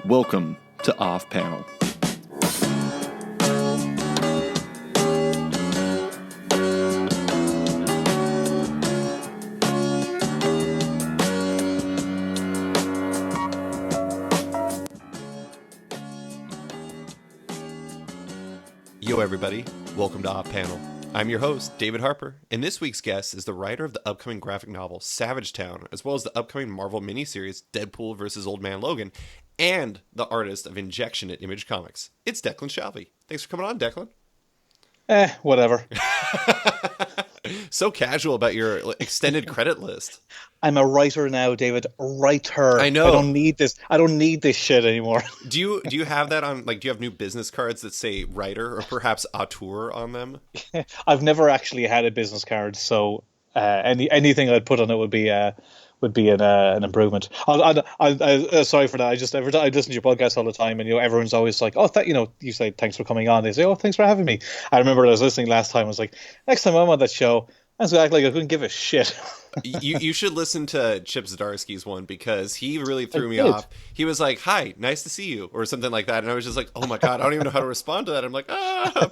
Welcome to Off Panel. Yo everybody, welcome to Off Panel. I'm your host, David Harper, and this week's guest is the writer of the upcoming graphic novel Savage Town, as well as the upcoming Marvel miniseries Deadpool vs. Old Man Logan, and the artist of Injection at Image Comics. It's Declan Shalvey. Thanks for coming on, Declan. Whatever. So casual about your extended credit list. I'm a writer now, David. A writer. I know. I don't need this. I don't need this shit anymore. Do you have that on, like, do you have new business cards that say writer or perhaps auteur on them? I've never actually had a business card, so anything I'd put on it would be an improvement. Sorry for that. I listen to your podcast all the time, and everyone's always like, "Oh, you say thanks for coming on." They say, "Oh, thanks for having me." I remember I was listening last time. I was like, "Next time I'm on that show, I was act like I couldn't give a shit." You should listen to Chip Zdarsky's one, because he really threw me off. He was like, "Hi, nice to see you," or something like that, and I was just like, "Oh my god, I don't even know how to respond to that." I'm like,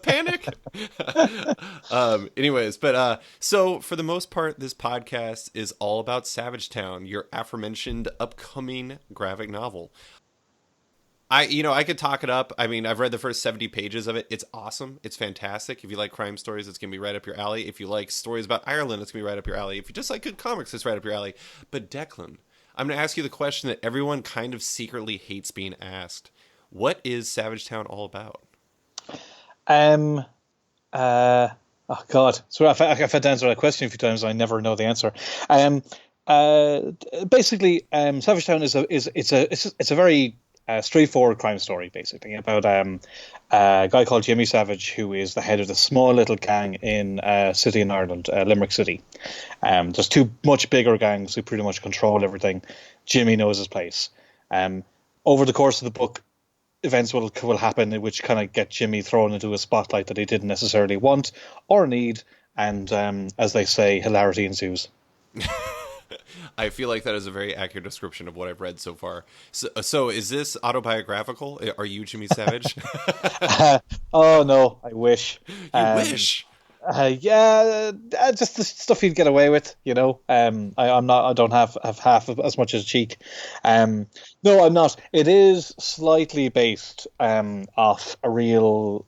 panic. Anyways, but so for the most part, this podcast is all about Savage Town, your aforementioned upcoming graphic novel. I could talk it up. I mean, I've read the first 70 pages of it. It's awesome. It's fantastic. If you like crime stories, it's going to be right up your alley. If you like stories about Ireland, it's going to be right up your alley. If you just like good comics, it's right up your alley. But Declan, I'm going to ask you the question that everyone kind of secretly hates being asked. What is Savage Town all about? Oh God. So I've had to answer that question a few times, and I never know the answer. Basically, Savage Town is a very straightforward crime story, basically, about a guy called Jimmy Savage, who is the head of the small little gang in a city in Ireland, Limerick City. There's two much bigger gangs who pretty much control everything. Jimmy knows his place. Over the course of the book, events will happen which kind of get Jimmy thrown into a spotlight that he didn't necessarily want or need, and as they say, hilarity ensues. I feel like that is a very accurate description of what I've read so far. So is this autobiographical? Are you Jimmy Savage? Oh no, I wish. You wish? Yeah, just the stuff he'd get away with, I don't have half as much as cheek. No, I'm not. It is slightly based off a real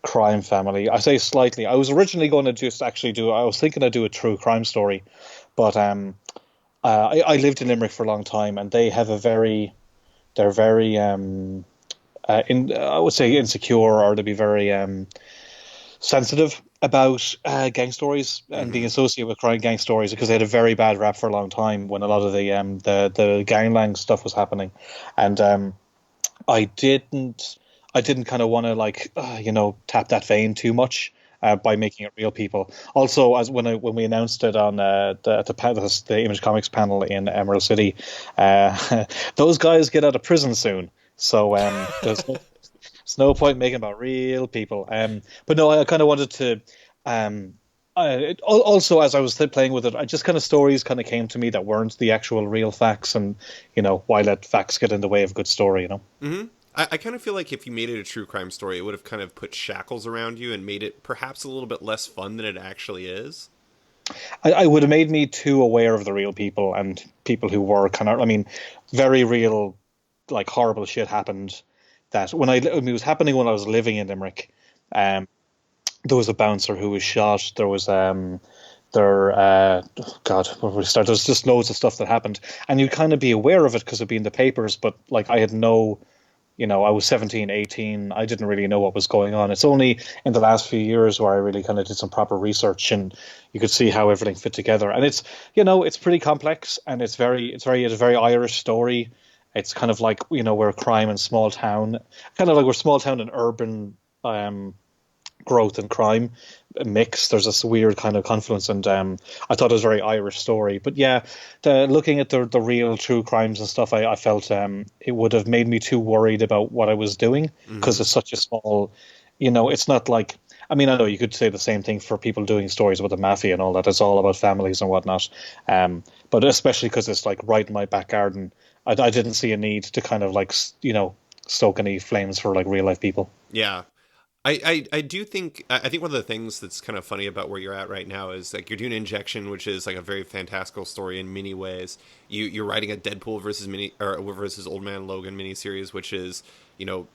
crime family. I say slightly. I was originally going to just actually I was thinking I'd do a true crime story, but I lived in Limerick for a long time, and they have they're very I would say insecure, or to be very sensitive about gang stories and being associated with crime gang stories, because they had a very bad rap for a long time when a lot of the gangland stuff was happening, and I didn't kind of want to tap that vein too much by making it real people. Also, as when we announced it on the Image Comics panel in Emerald City, those guys get out of prison soon, so there's no point making about real people. But no, I kind of wanted to. Also, as I was playing with it, I just kind of stories kind of came to me that weren't the actual real facts, and why let facts get in the way of a good story, Mm-hmm. I kind of feel like if you made it a true crime story, it would have kind of put shackles around you and made it perhaps a little bit less fun than it actually is. I would have made me too aware of the real people, and people who were very real, like horrible shit happened. That it was happening when I was living in Limerick. There was a bouncer who was shot. There was where we start? There's just loads of stuff that happened, and you'd kind of be aware of it because it'd be in the papers. But like I had no. I was 17, 18. I didn't really know what was going on. It's only in the last few years where I really kind of did some proper research, and you could see how everything fit together. And it's, it's pretty complex, and it's a very Irish story. It's kind of like, we're crime and small town, kind of like we're small town and urban growth and crime mix. There's this weird kind of confluence, and I thought it was a very Irish story. But yeah, looking at the real true crimes and stuff, I felt it would have made me too worried about what I was doing, because it's such a small, it's not like I mean, I know you could say the same thing for people doing stories about the mafia and all that. It's all about families and whatnot. But especially because it's like right in my back garden, I didn't see a need to kind of like, stoke any flames for like real life people. Yeah. I do think I think one of the things that's kind of funny about where you're at right now is like you're doing Injection, which is like a very fantastical story in many ways. You're writing a Deadpool versus Old Man Logan miniseries, which is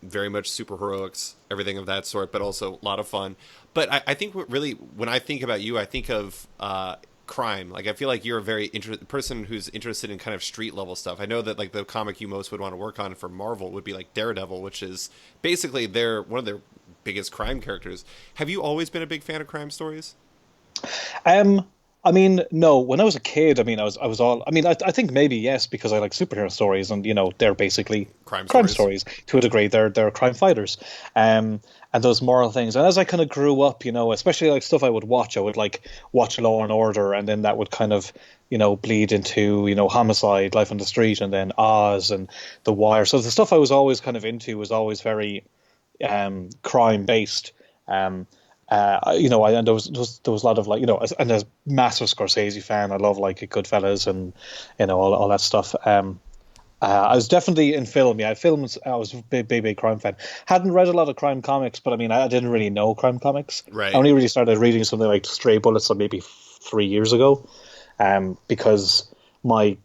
very much superheroics, everything of that sort, but also a lot of fun. But I think when I think about you, I think of crime. Like I feel like you're a very person who's interested in kind of street level stuff. I know that like the comic you most would want to work on for Marvel would be like Daredevil, which is basically one of their biggest crime characters. Have you always been a big fan of crime stories? Um, I mean, no. When I was a kid, I mean, I was all. I mean, I think maybe yes, because I like superhero stories, and they're basically Crime crime stories. stories to a degree. They're crime fighters, and those moral things. And as I kind of grew up, especially like stuff I would watch, I would like watch Law and Order, and then that would kind of bleed into Homicide, Life on the Street, and then Oz and The Wire. So the stuff I was always kind of into was always very crime based. And there was a lot of like and a massive Scorsese fan. I love like Goodfellas and all that stuff. I was definitely in film. Yeah, films. I was a big crime fan. Hadn't read a lot of crime comics, but I mean, I didn't really know crime comics. Right. I only really started reading something like Stray Bullets like maybe 3 years ago, because my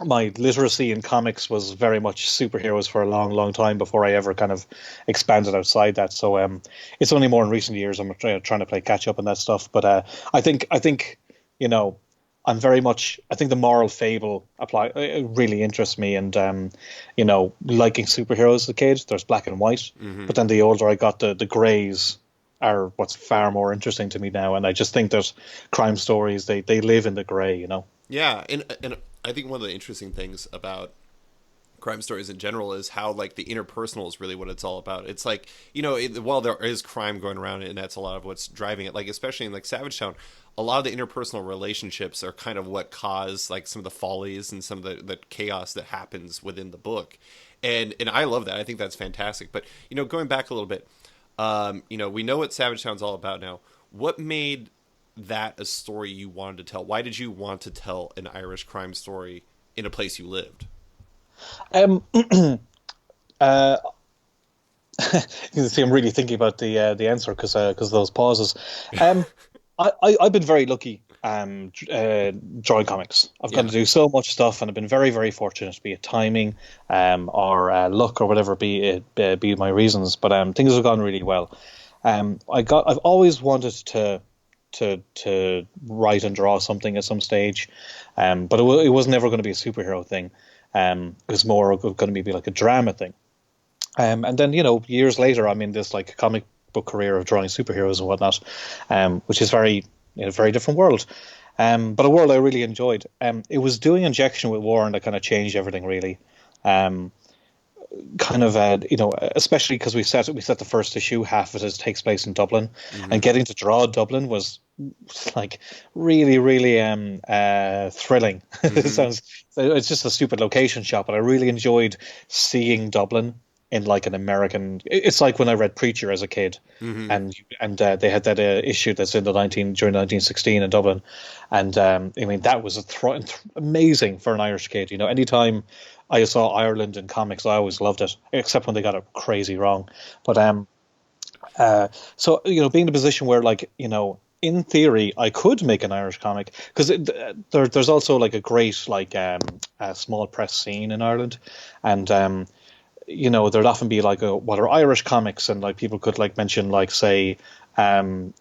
literacy in comics was very much superheroes for a long time before I ever kind of expanded outside that. So it's only more in recent years I'm trying to play catch up on that stuff. But I think I'm very much. I think the moral fable really interests me, and liking superheroes as a kid. There's black and white, but then the older I got, the greys are what's far more interesting to me now. And I just think that crime stories they live in the grey. Yeah, and I think one of the interesting things about crime stories in general is how like the interpersonal is really what it's all about. It's like while there is crime going around, and that's a lot of what's driving it. Like especially in like Savage Town, a lot of the interpersonal relationships are kind of what cause like some of the follies and some of the chaos that happens within the book. And I love that. I think that's fantastic. But going back a little bit, we know what Savage Town's all about now. What made that a story you wanted to tell? Why did you want to tell an Irish crime story in a place you lived? Uh, you can see I'm really thinking about the answer because of those pauses. I've been very lucky drawing comics. I've got to do so much stuff, and I've been very, very fortunate, be it timing or luck or whatever be my reasons. But things have gone really well. I've always wanted to write and draw something at some stage, but it was never going to be a superhero thing. It was more going to be like a drama thing. And then years later, I'm in this like comic book career of drawing superheroes and whatnot, which is a very different world, but a world I really enjoyed. It was doing Injection with Warren that kind of changed everything really. Especially because we set the first issue, half of it takes place in Dublin, and getting to draw Dublin was like really, really thrilling. It's just a stupid location shot, but I really enjoyed seeing Dublin in like an American. It's like when I read Preacher as a kid, and they had that issue that's in during 1916 in Dublin, and I mean that was amazing for an Irish kid. Anytime I saw Ireland in comics, I always loved it, except when they got it crazy wrong. But so being in a position where like in theory I could make an Irish comic, because there's also like a great like a small press scene in Ireland, and there'd often be like what are Irish comics, and like people could like mention like say Moon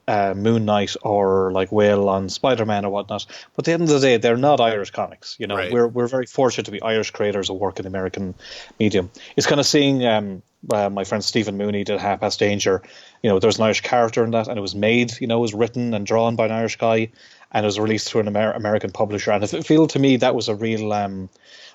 Knight or like Will on Spider-Man or whatnot. But at the end of the day, they're not Irish comics. Right. We're very fortunate to be Irish creators who work in the American medium. It's kind of seeing my friend Stephen Mooney did Half Past Danger. There's an Irish character in that, and it was made, it was written and drawn by an Irish guy, and it was released through an American publisher. And it feel to me that was a real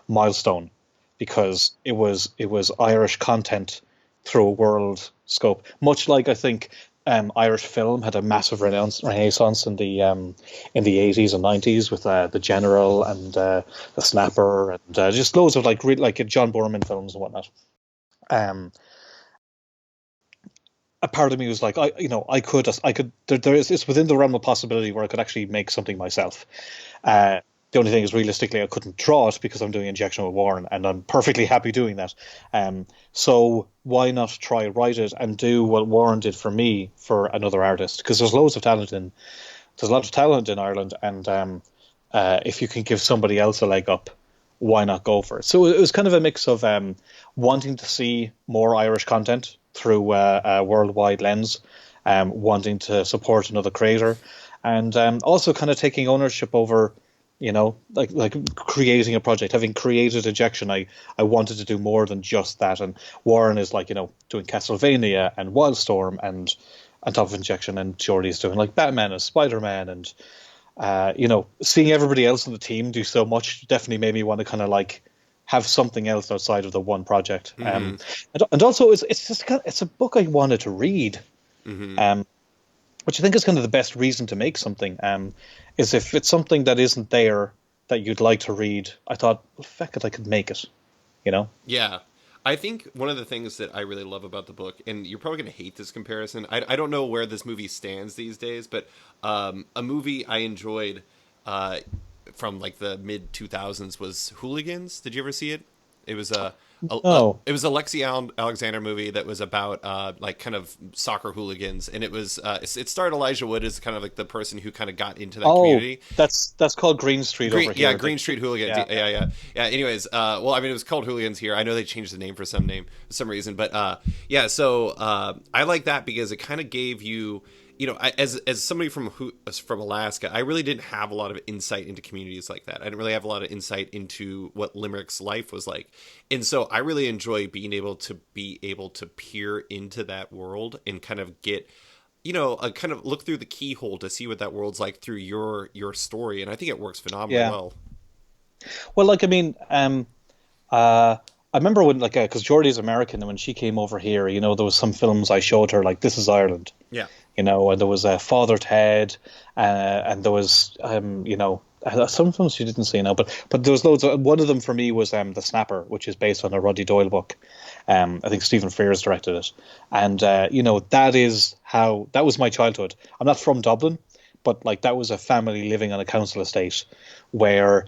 milestone, because it was Irish content through a world scope. Much like I think Irish film had a massive renaissance in the 80s and 90s with the General and the Snapper and just loads of like John Boorman films and whatnot. a part of me was like, it's within the realm of possibility where I could actually make something myself. The only thing is, realistically, I couldn't draw it because I'm doing injection with Warren, and I'm perfectly happy doing that. So why not try write it and do what Warren did for me for another artist? Because there's a lot of talent in Ireland, and if you can give somebody else a leg up, why not go for it? So it was kind of a mix of wanting to see more Irish content through a worldwide lens, wanting to support another creator, and also kind of taking ownership over, like creating a project. Having created Injection, I wanted to do more than just that. And Warren is like, doing Castlevania and Wildstorm and on top of Injection, and Jordy's doing like Batman and Spider-Man, and seeing everybody else in the team do so much definitely made me want to kind of like have something else outside of the one project. And also it's a book I wanted to read, which I think is kind of the best reason to make something. Is if it's something that isn't there that you'd like to read, I thought, well, feck it, I could make it. Yeah. I think one of the things that I really love about the book, and you're probably going to hate this comparison, I don't know where this movie stands these days, but a movie I enjoyed from like the mid 2000s was Hooligans. Did you ever see it? It was it was a Lexi Alexander movie that was about like kind of soccer hooligans, and it starred Elijah Wood as kind of like the person who kind of got into that community. That's called Green Street over here. Yeah, Green Street Hooligans. Yeah. Anyways, well, I mean, it was called Hooligans here. I know they changed the name for some reason, but yeah. So I like that because it kind of gave you. As somebody from Alaska, I really didn't have a lot of insight into communities like that. I didn't really have a lot of insight into what Limerick's life was like. And so I really enjoy being able to peer into that world and kind of get, kind of look through the keyhole to see what that world's like through your story. And I think it works phenomenally well. Well, like, I mean, I remember when, like, because Geordie's American, and when she came over here, there was some films I showed her, like, This Is Ireland. Yeah. And there was Father Ted, and there was, some films she didn't see, but there was loads. One of them for me was The Snapper, which is based on a Roddy Doyle book. I think Stephen Frears directed it. And, that was my childhood. I'm not from Dublin, but, like, that was a family living on a council estate where,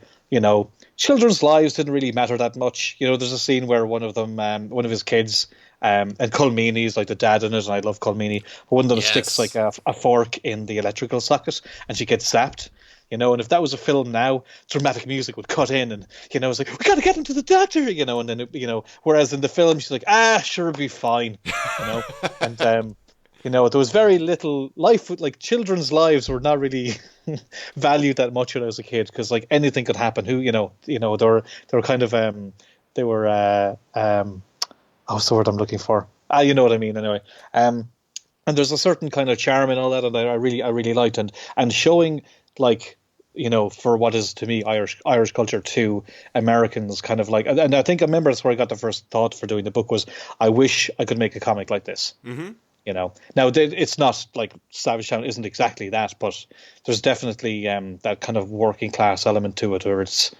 children's lives didn't really matter that much. There's a scene where one of his kids, and Colmeany's like the dad in it, and I love Colmeany, but one of them sticks like a fork in the electrical socket, and she gets zapped. And if that was a film now, dramatic music would cut in, and it's like, we gotta get him to the doctor, and then whereas in the film she's like, sure, it'll be fine, and there was very little life. Like, children's lives were not really valued that much when I was a kid, because like anything could happen. They were kind of what's the word I'm looking for? You know what I mean, anyway. And there's a certain kind of charm in all that, and I really liked, and showing, like, for what is to me Irish culture to Americans, kind of like, and I think I remember that's where I got the first thought for doing the book was, I wish I could make a comic like this. Mm-hmm. Now it's not like Savage Town isn't exactly that, but there's definitely that kind of working class element to it, where it's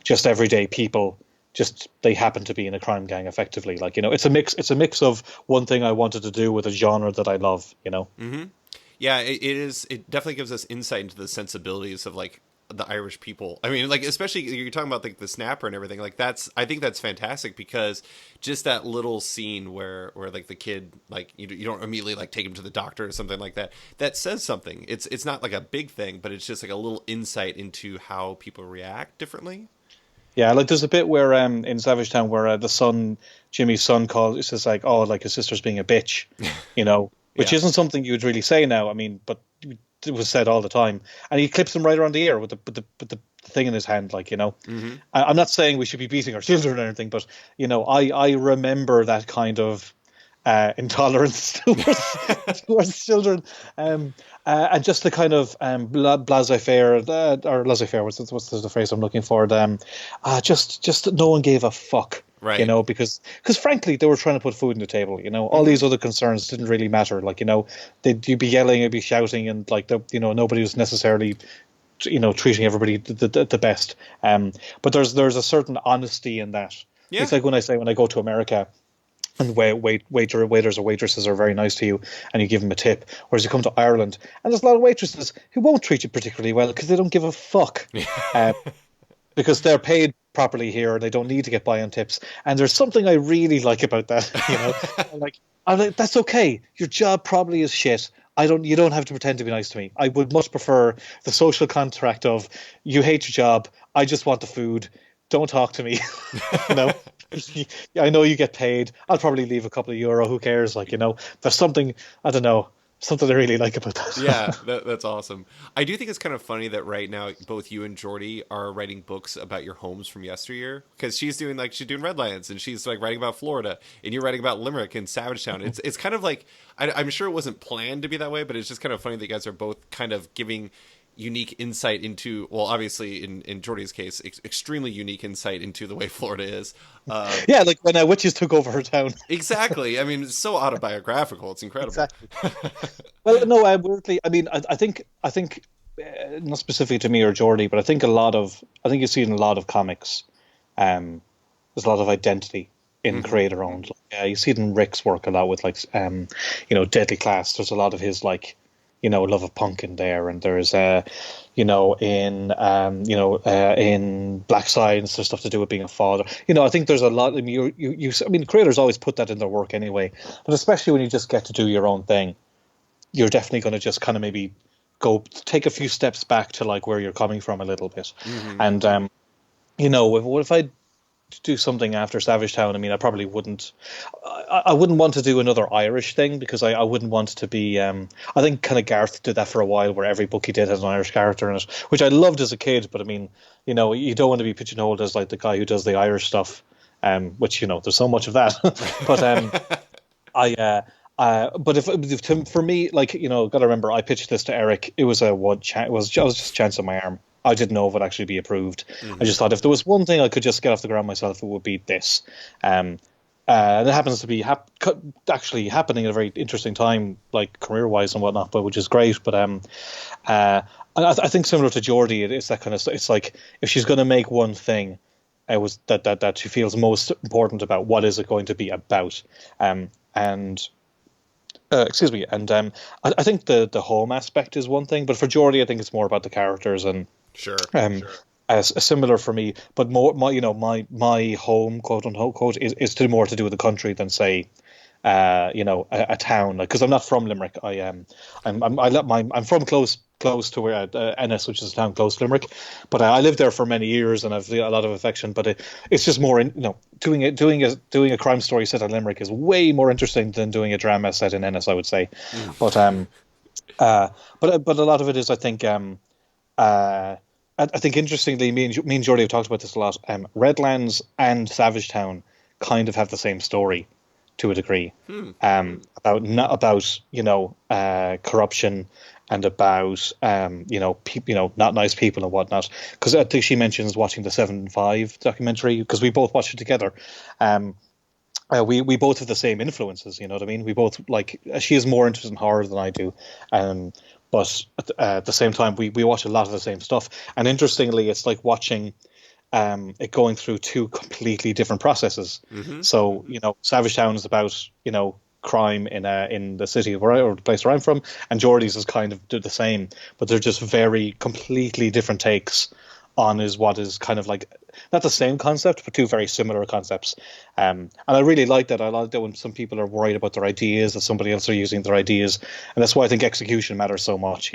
just everyday people. Just they happen to be in a crime gang, effectively. Like, it's a mix of one thing I wanted to do with a genre that I love. Mm-hmm. Yeah, it is. It definitely gives us insight into the sensibilities of like the Irish people. I mean, like, especially you're talking about like the Snapper and everything. Like, I think that's fantastic, because just that little scene where like the kid, like, you don't immediately like take him to the doctor or something like that. That says something. It's not like a big thing, but it's just like a little insight into how people react differently. Yeah, like there's a bit where in Savage Town where Jimmy's son calls, it's just like, oh, like his sister's being a bitch, which isn't something you would really say now. I mean, but it was said all the time, and he clips him right around the ear with the thing in his hand, like, Mm-hmm. I'm not saying we should be beating our children or anything, but I remember that kind of intolerance towards children, and just the kind of laissez-faire, or laissez-faire, what's the phrase I'm looking for? Just no one gave a fuck, right? Because frankly, they were trying to put food on the table. All these other concerns didn't really matter. Like, you'd be yelling, you'd be shouting, and like nobody was necessarily treating everybody the best. But there's a certain honesty in that. Yeah. It's like when I go to America, and waiters or waitresses are very nice to you, and you give them a tip. Whereas you come to Ireland, and there's a lot of waitresses who won't treat you particularly well because they don't give a fuck, because they're paid properly here and they don't need to get by on tips. And there's something I really like about that. I'm like, that's okay. Your job probably is shit. You don't have to pretend to be nice to me. I would much prefer the social contract of, you hate your job, I just want the food, don't talk to me. you know. I know you get paid. I'll probably leave a couple of euro. Who cares? There's something, I don't know, something I really like about that. Yeah, that's awesome. I do think it's kind of funny that right now both you and Jordy are writing books about your homes from yesteryear, because she's doing Redlands, and she's like writing about Florida, and you're writing about Limerick and Savagetown. It's kind of like, I'm sure it wasn't planned to be that way, but it's just kind of funny that you guys are both kind of giving unique insight into, well, obviously in Jordy's case, extremely unique insight into the way Florida is. Yeah, like when witches took over her town. Exactly. I mean, it's so autobiographical. It's incredible. Exactly. Well, no, weirdly, I mean, I think not specific to me or Jordy, but I think you see in a lot of comics, there's a lot of identity in creator owned. You see it in Rick's work a lot with Deadly Class. There's a lot of his love of punk in there, and there's in Black Science there's stuff to do with being a father. I think there's a lot. I mean, creators always put that in their work anyway, but especially when you just get to do your own thing, you're definitely going to just kind of maybe go take a few steps back to like where you're coming from a little bit. And what if I do something after Savagetown? I mean, I probably wouldn't. I wouldn't want to do another Irish thing, because I wouldn't want to be. I think kind of Garth did that for a while, where every book he did had an Irish character in it, which I loved as a kid. But I mean, you don't want to be pigeonholed as like the guy who does the Irish stuff, which there's so much of that. But for me, got to remember, I pitched this to Eric. It was it was just a chance on my arm. I didn't know if it would actually be approved. I just thought if there was one thing I could just get off the ground myself, it would be this. And it happens to be actually happening at a very interesting time, like career-wise and whatnot, but which is great. But I think similar to Geordie, it's that kind of. It's like if she's going to make one thing, it was that she feels most important about, what is it going to be about, excuse me, and I think the home aspect is one thing, but for Geordie, I think it's more about the characters and. Sure. Similar for me, but my home, quote unquote, is more to do with the country than say, a town. Because I'm not from Limerick. I'm from close to where Ennis, which is a town close to Limerick, but I lived there for many years and I've a lot of affection. But it's just more doing a crime story set in Limerick is way more interesting than doing a drama set in Ennis, I would say. But a lot of it is, I think. I think interestingly, me and Jordy have talked about this a lot. Redlands and Savagetown kind of have the same story to a degree, about corruption and about not nice people and whatnot. Because I think she mentions watching the 7-5 documentary, because we both watched it together. We both have the same influences. You know what I mean? We both she is more interested in horror than I do. But at the same time, we watch a lot of the same stuff. And interestingly, it's like watching it going through two completely different processes. So, Savagetown is about, crime in the city or the place where I'm from, and Geordie's is kind of do the same, but they're just very completely different takes on what is kind of like not the same concept, but two very similar concepts. And I really like that. I like that when some people are worried about their ideas, that somebody else are using their ideas, and that's why I think execution matters so much.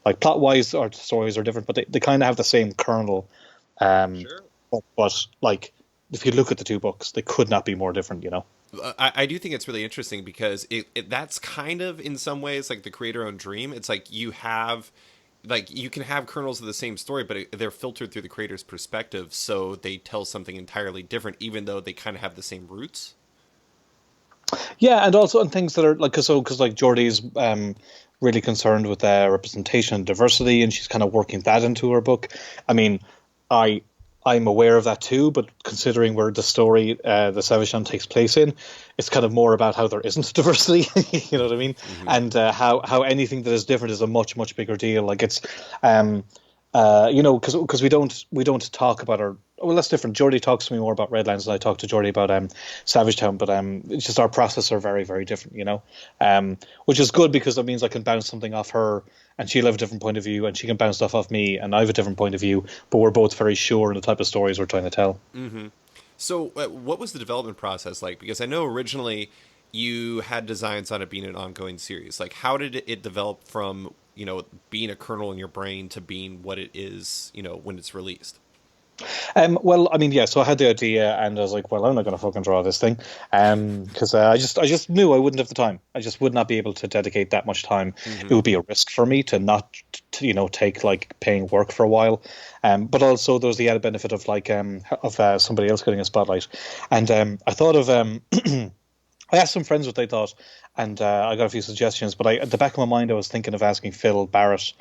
Like plot wise, our stories are different, but they kind of have the same kernel. Sure. But like if you look at the two books, they could not be more different. I do think it's really interesting because that's kind of in some ways like the creator-owned dream. It's like you can have kernels of the same story, but they're filtered through the creator's perspective, so they tell something entirely different, even though they kind of have the same roots. Yeah, and also on things that are because Geordie's really concerned with representation and diversity, and she's kind of working that into her book. I mean, I'm aware of that too, but considering where the story, the Savagetown takes place in, it's kind of more about how there isn't diversity. You know what I mean? And how anything that is different is a much, much bigger deal. Like it's, because we don't talk about well, that's different. Jordy talks to me more about Redlands than I talk to Jordy about Savage Town, but it's just our process are very, very different, you know. Which is good because that means I can bounce something off her, and she'll have a different point of view, and she can bounce stuff off me, and I have a different point of view. But we're both very sure in the type of stories we're trying to tell. So, what was the development process like? Because I know originally you had designs on it being an ongoing series. Like, how did it develop from, you know, being a kernel in your brain to being what it is, you know, when it's released? Well, I mean, yeah. So I had the idea, and I was like, "Well, I'm not going to fucking draw this thing," because I just knew I wouldn't have the time. I just would not be able to dedicate that much time. It would be a risk for me to not, you know, take like paying work for a while. But also there was the added benefit of like somebody else getting a spotlight, and I thought of I asked some friends what they thought, and I got a few suggestions. But at the back of my mind, I was thinking of asking Phil Barrett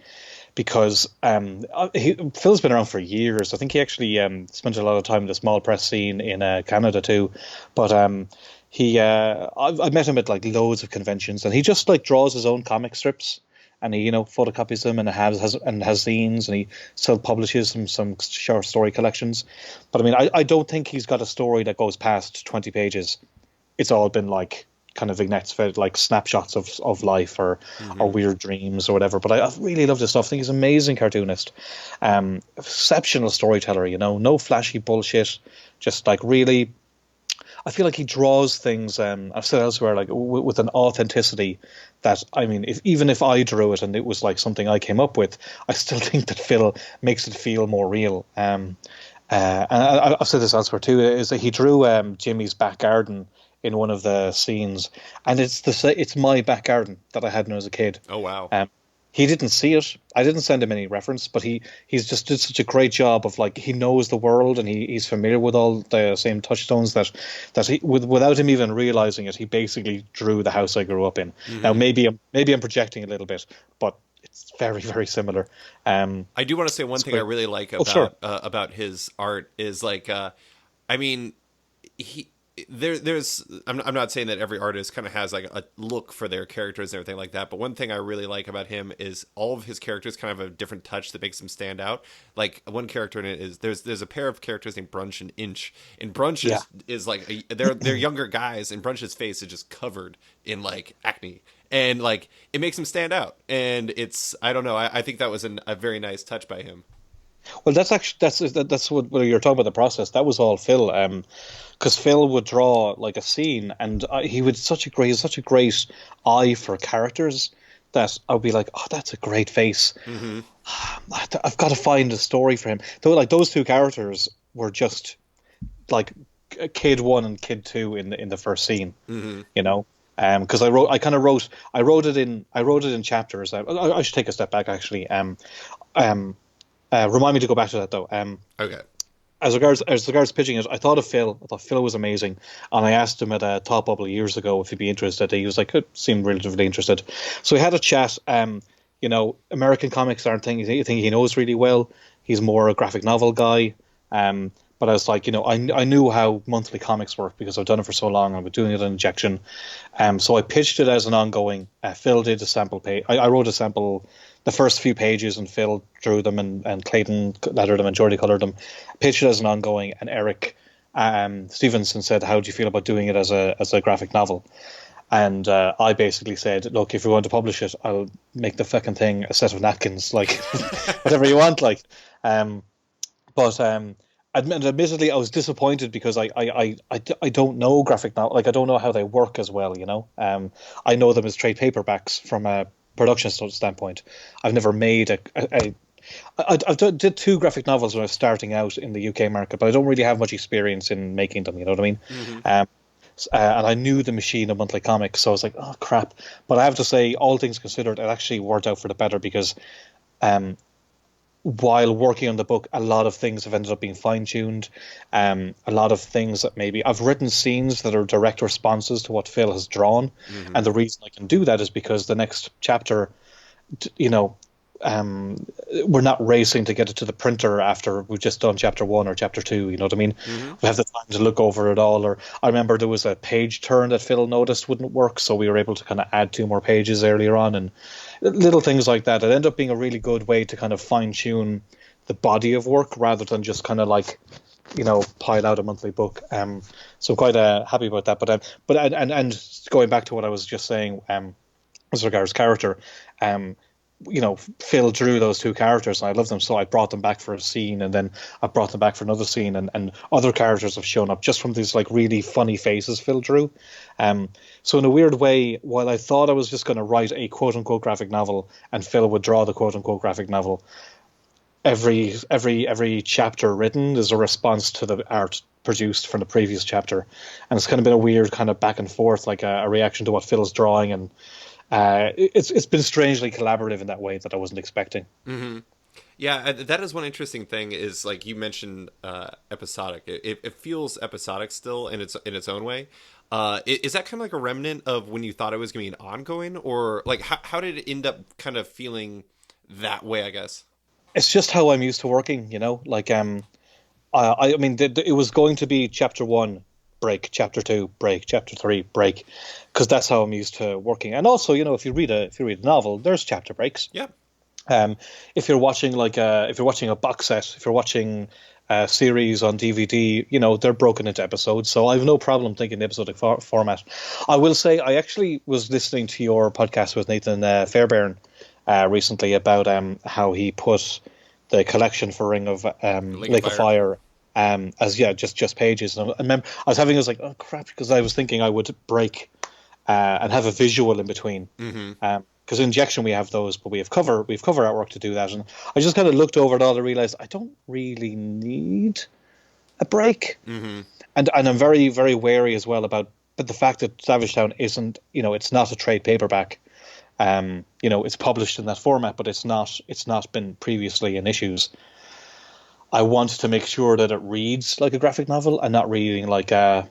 because Phil's been around for years. I think he actually spent a lot of time in the small press scene in Canada too. But I met him at like loads of conventions, and he just like draws his own comic strips, and he, you know, photocopies them and has zines, and he self publishes some short story collections. But I mean, I don't think he's got a story that goes past 20 pages. It's all been like kind of vignettes, like snapshots of life or weird dreams or whatever. But I really love this stuff. I think he's an amazing cartoonist, exceptional storyteller. You know, no flashy bullshit. Just like really, I feel like he draws things. I've said elsewhere, like with an authenticity that, I mean, even if I drew it and it was like something I came up with, I still think that Phil makes it feel more real. And I've said this elsewhere too, is that he drew Jimmy's back garden in one of the scenes, and it's my back garden that I had when I was a kid. Oh wow! He didn't see it. I didn't send him any reference, but he's just did such a great job of like he knows the world and he's familiar with all the same touchstones that he without him even realizing it, he basically drew the house I grew up in. Now maybe I'm projecting a little bit, but it's very, very similar. I do want to say one thing I really like about his art is like, I mean, I'm not saying that every artist kind of has like a look for their characters and everything like that, but one thing I really like about him is all of his characters kind of have a different touch that makes them stand out. Like one character in it is there's a pair of characters named Brunch and Inch, and Brunch is like they're younger guys, and Brunch's face is just covered in like acne, and like it makes him stand out, and it's, I don't know, I think that was a very nice touch by him. Well, that's what when you're talking about the process. That was all Phil, because Phil would draw like a scene, and he would such a great eye for characters that I'd be like, oh, that's a great face. I've got to find a story for him. Though, like those two characters were just like Kid 1 and Kid 2 in the first scene, you know. Because I wrote it in chapters. I should take a step back actually. Remind me to go back to that though. Okay. As regards pitching it, I thought of Phil. I thought Phil was amazing, and I asked him at a Top Bubble years ago if he'd be interested. He was like, it seemed relatively interested. So we had a chat. You know, American comics aren't things he knows really well. He's more a graphic novel guy. But I was like, you know, I knew how monthly comics work because I've done it for so long. I've been doing it on Injection. So I pitched it as an ongoing. Phil did a sample page. I wrote a sample, the first few pages, and Phil drew them, and Clayton lettered them, and Jordy colored them. Pitched it as an ongoing, and Eric Stevenson said, "How do you feel about doing it as a graphic novel?" And I basically said, "Look, if you're going to publish it, I'll make the fucking thing a set of napkins, like whatever you want, like." Admittedly, I was disappointed because I don't know graphic novel, like I don't know how they work as well, you know. I know them as trade paperbacks from a production standpoint. I've never made did two graphic novels when I was starting out in the UK market, but I don't really have much experience in making them. You know what I mean? And I knew the machine of monthly comics, so I was like, oh crap. But I have to say, all things considered, it actually worked out for the better because while working on the book, a lot of things have ended up being fine-tuned. A lot of things that maybe I've written scenes that are direct responses to what Phil has drawn, and the reason I can do that is because the next chapter, you know, we're not racing to get it to the printer after we've just done chapter 1 or chapter 2. You know what I mean? We have the time to look over it all. Or I remember there was a page turn that Phil noticed wouldn't work, so we were able to kind of add 2 more pages earlier on, and little things like that. It ended up being a really good way to kind of fine tune the body of work rather than just kind of like pile out a monthly book. So I'm quite happy about that. But going back to what I was just saying, as regards character, um, Phil drew those two characters, and I love them, so I brought them back for a scene, and then I brought them back for another scene, and other characters have shown up just from these like really funny faces Phil drew. So in a weird way, while I thought I was just going to write a quote unquote graphic novel, and Phil would draw the quote unquote graphic novel, every chapter written is a response to the art produced from the previous chapter, and it's kind of been a weird kind of back and forth, like a reaction to what Phil's drawing, and it's been strangely collaborative in that way that I wasn't expecting. Mm-hmm. Yeah, that is one interesting thing. Is like you mentioned, episodic. It feels episodic still in its own way. Is that kind of like a remnant of when you thought it was going to be an ongoing, or like how did it end up kind of feeling that way? I guess It's just how I'm used to working, like I mean, it was going to be chapter one, break, chapter two, break, chapter three, break, because that's how I'm used to working. And also, if you read a novel, there's chapter breaks. yeah. If you're watching if you're watching a box set, if you're watching a series on DVD, they're broken into episodes. So I have no problem thinking the episodic format. I will say I actually was listening to your podcast with Nathan Fairbairn recently about how he put the collection for Ring of Lake of Fire as just pages. And I remember I was like, oh crap, because I was thinking I would break and have a visual in between. Mm-hmm. Because in Injection we have those, but we have cover artwork to do that. And I just kind of looked over it all and realized I don't really need a break. Mm-hmm. And I'm very, very wary as well about the fact that Savage Town isn't, it's not a trade paperback. It's published in that format, but it's not been previously in issues. I want to make sure that it reads like a graphic novel and not reading like a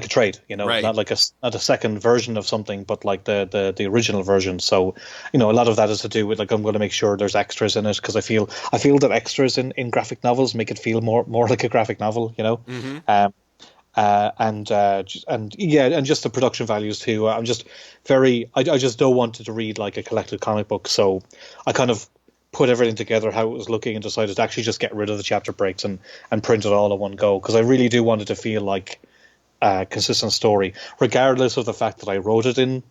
trade, Right. not not a second version of something, but like the original version. So, a lot of that is to do with like I'm going to make sure there's extras in it, because I feel that extras in graphic novels make it feel more like a graphic novel, Mm-hmm. and just the production values too. I'm just I just don't want it to read like a collected comic book, so I kind of put everything together how it was looking and decided to actually just get rid of the chapter breaks and print it all in one go, because I really do want it to feel like a consistent story, regardless of the fact that I wrote it in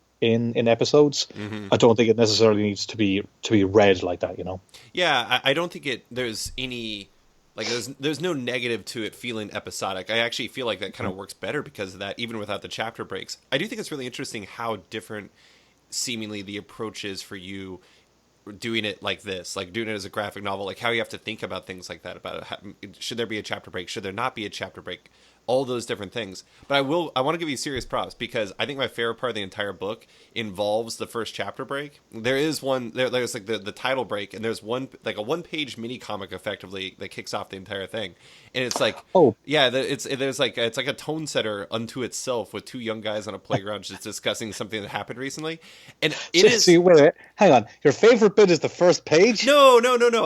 episodes. Mm-hmm. I don't think it necessarily needs to be read like that, Yeah, I don't think there's any like there's no negative to it feeling episodic. I actually feel like that kind of works better because of that, even without the chapter breaks. I do think it's really interesting how different seemingly the approach is for you doing it like this, like doing it as a graphic novel, like how you have to think about things like that, about should there be a chapter break, should there not be a chapter break, all those different things. But I want to give you serious props, because I think my favorite part of the entire book involves the first chapter break. There is one there's like the title break, and there's one like a 1-page mini comic effectively that kicks off the entire thing, and it's like there's like it's like a tone setter unto itself, with two young guys on a playground just discussing something that happened recently, and it is. See, wait, hang on. Your favorite bit is the first page? No.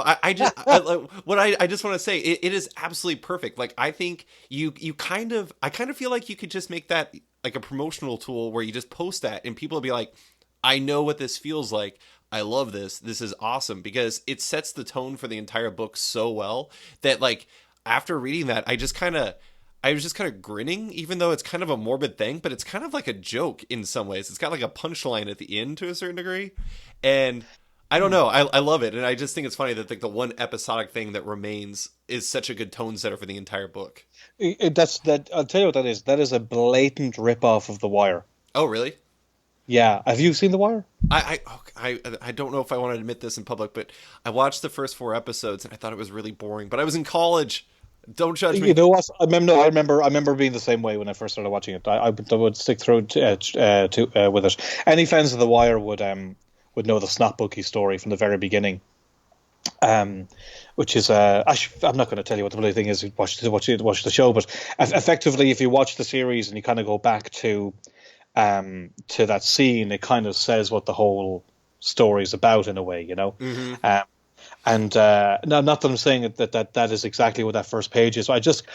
I just I just want to say it is absolutely perfect. Like I think I kind of feel like you could just make that like a promotional tool where you just post that and people will be like, I know what this feels like. I love this. This is awesome, because it sets the tone for the entire book so well that like after reading that, I was just kind of grinning, even though it's kind of a morbid thing, but it's kind of like a joke in some ways. It's got like a punchline at the end to a certain degree. And I don't know. I love it. And I just think it's funny that like the one episodic thing that remains is such a good tone setter for the entire book. I'll tell you what that is. That is a blatant rip-off of The Wire. Oh, really? Yeah. Have you seen The Wire? I don't know if I want to admit this in public, but I watched the first 4 episodes and I thought it was really boring, but I was in college. Don't judge me. You know what? I remember being the same way when I first started watching it. I would stick through with it. Any fans of The Wire would know the Snot Bookie story from the very beginning, which is I'm not going to tell you what the bloody thing is. Watch the show, but effectively, if you watch the series and you kind of go back to that scene, it kind of says what the whole story is about in a way, Mm-hmm. And not that I'm saying that is exactly what that first page is. I just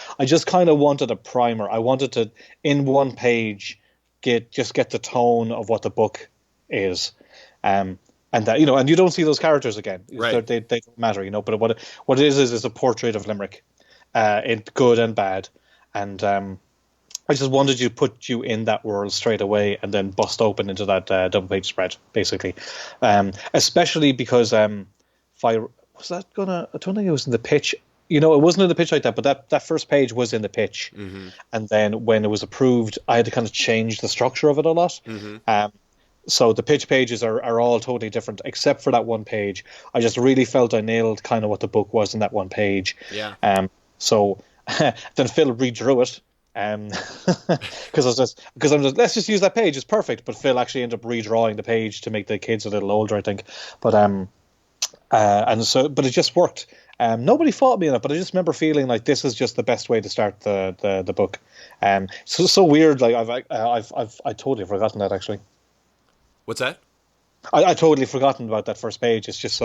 kind of wanted a primer. I wanted to, in one page, get the tone of what the book is, and that and you don't see those characters again. Right. They don't matter, But what it is a portrait of Limerick, in good and bad, and I just wanted to put you in that world straight away and then bust open into that double page spread, basically. Especially because was that gonna? I don't think it was in the pitch. You know, it wasn't in the pitch like that, but that first page was in the pitch. And then when it was approved, I had to kind of change the structure of it a lot. So the pitch pages are all totally different, except for that one page. I just really felt I nailed kind of what the book was in that one page. Yeah. So then Phil redrew it. Because I'm just let's just use that page, it's perfect. But Phil actually ended up redrawing the page to make the kids a little older, I think. But but it just worked. Nobody fought me in it, but I just remember feeling like this is just the best way to start the book. So weird. Like I totally forgotten that actually. What's that? I totally forgotten about that first page. It's just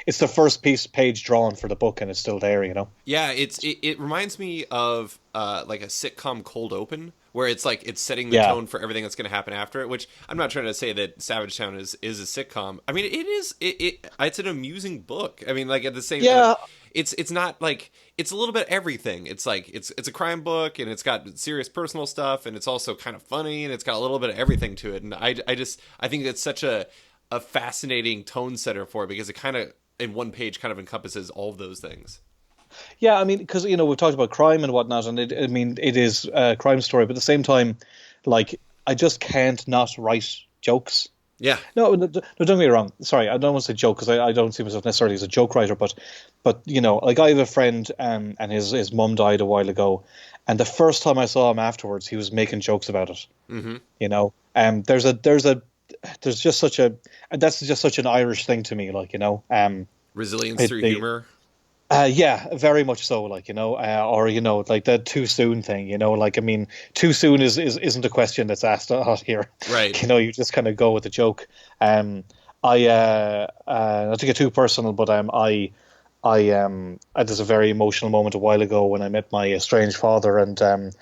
it's the first page drawn for the book, and it's still there, you know. Yeah, it reminds me of like a sitcom cold open, where it's like it's setting the tone for everything that's going to happen after it. Which I'm not trying to say that Savage Town is a sitcom. I mean, it is. It's an amusing book. I mean, like at the same time, it's not like it's a little bit everything. It's like it's a crime book, and it's got serious personal stuff, and it's also kind of funny, and it's got a little bit of everything to it. And I think it's such a fascinating tone setter for it, because it kind of in one page kind of encompasses all of those things. Yeah, I mean, because you know we've talked about crime and whatnot, and it is a crime story, but at the same time, like I just can't not write jokes. Yeah. No, don't get me wrong. Sorry, I don't want to say joke because I don't see myself necessarily as a joke writer, but you know, like I have a friend and his mum died a while ago, and the first time I saw him afterwards, he was making jokes about it. You know, there's just such that's just such an Irish thing to me, like, you know, resilience through humor. Yeah, very much so, like, you know, or, you know, like the too soon thing, you know, like, I mean, too soon isn't a question that's asked out here. Right. You know, you just kind of go with the joke. Not to get too personal, but there's a very emotional moment a while ago when I met my estranged father, and in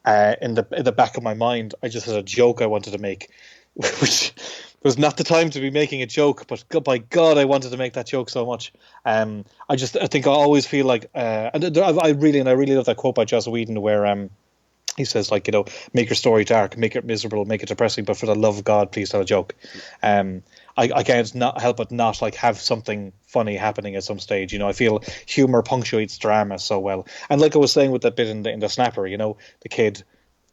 the back of my mind, I just had a joke I wanted to make, which was not the time to be making a joke, but by God, I wanted to make that joke so much. I think I always feel like, and I really love that quote by Joss Whedon where he says, like, you know, make your story dark, make it miserable, make it depressing, but for the love of God, please tell a joke. I can't not help but not like have something funny happening at some stage. You know, I feel humor punctuates drama so well. And like I was saying with that bit in the Snapper, you know, the kid,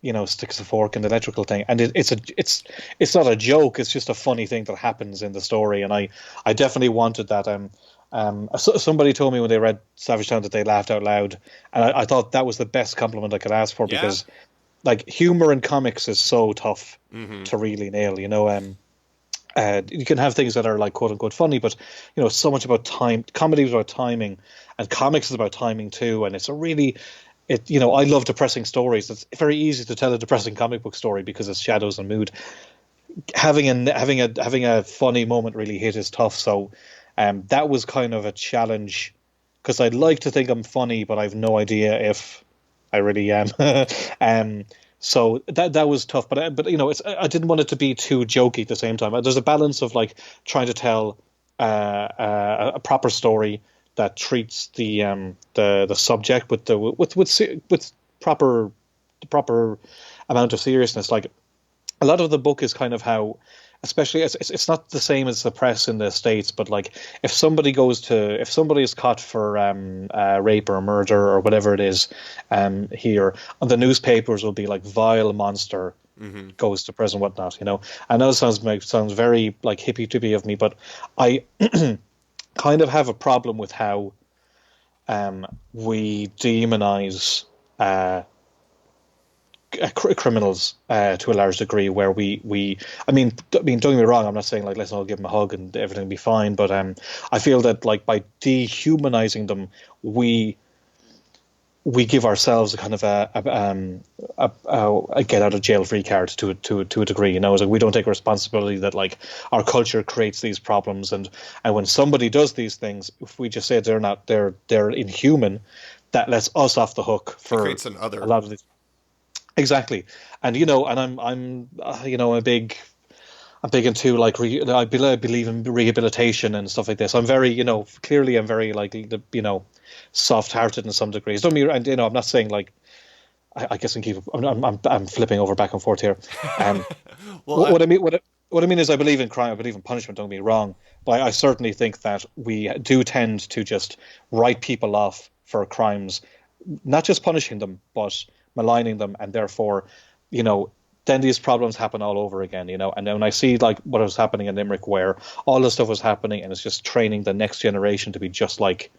you know, sticks a fork in the electrical thing, and it's not a joke. It's just a funny thing that happens in the story, and I definitely wanted that. Somebody told me when they read Savage Town that they laughed out loud, and I thought that was the best compliment I could ask for, because like humor in comics is so tough to really nail. You know, you can have things that are like quote unquote funny, but you know, it's so much about time. Comedy is about timing, and comics is about timing too, and it's a really you know, I love depressing stories. It's very easy to tell a depressing comic book story because it's shadows and mood. Having a funny moment really hit is tough. So that was kind of a challenge, because I'd like to think I'm funny, but I've no idea if I really am. So that was tough. But you know, I didn't want it to be too jokey at the same time. There's a balance of like trying to tell a proper story that treats the subject with proper amount of seriousness. Like a lot of the book is kind of how, especially it's not the same as the press in the States, but like if somebody is caught for rape or murder or whatever it is, here on the newspapers will be like vile monster goes to prison, whatnot, you know. I know it sounds very like hippy dippy of me, but I kind of have a problem with how we demonize criminals to a large degree, where I mean, don't get me wrong, I'm not saying like let's all give them a hug and everything will be fine, but I feel that like by dehumanizing them, we give ourselves a kind of a get out of jail free card to a degree. You know, it's like we don't take responsibility that like our culture creates these problems, and when somebody does these things, if we just say they're inhuman, that lets us off the hook for creates an other. A lot of these. Exactly, and you know, and I'm you know, I'm big into like I believe in rehabilitation and stuff like this. I'm very, clearly I'm very like soft-hearted in some degrees. Don't mean, and I'm not saying like I guess I'm flipping over back and forth here. Um, Well, what I mean what I mean is I believe in crime, I believe in punishment. Don't get me wrong, but I certainly think that we do tend to just write people off for crimes, not just punishing them, but maligning them, and therefore, you know, then these problems happen all over again. And then when I see like what was happening in Limerick, where all this stuff was happening, and it's just training the next generation to be just like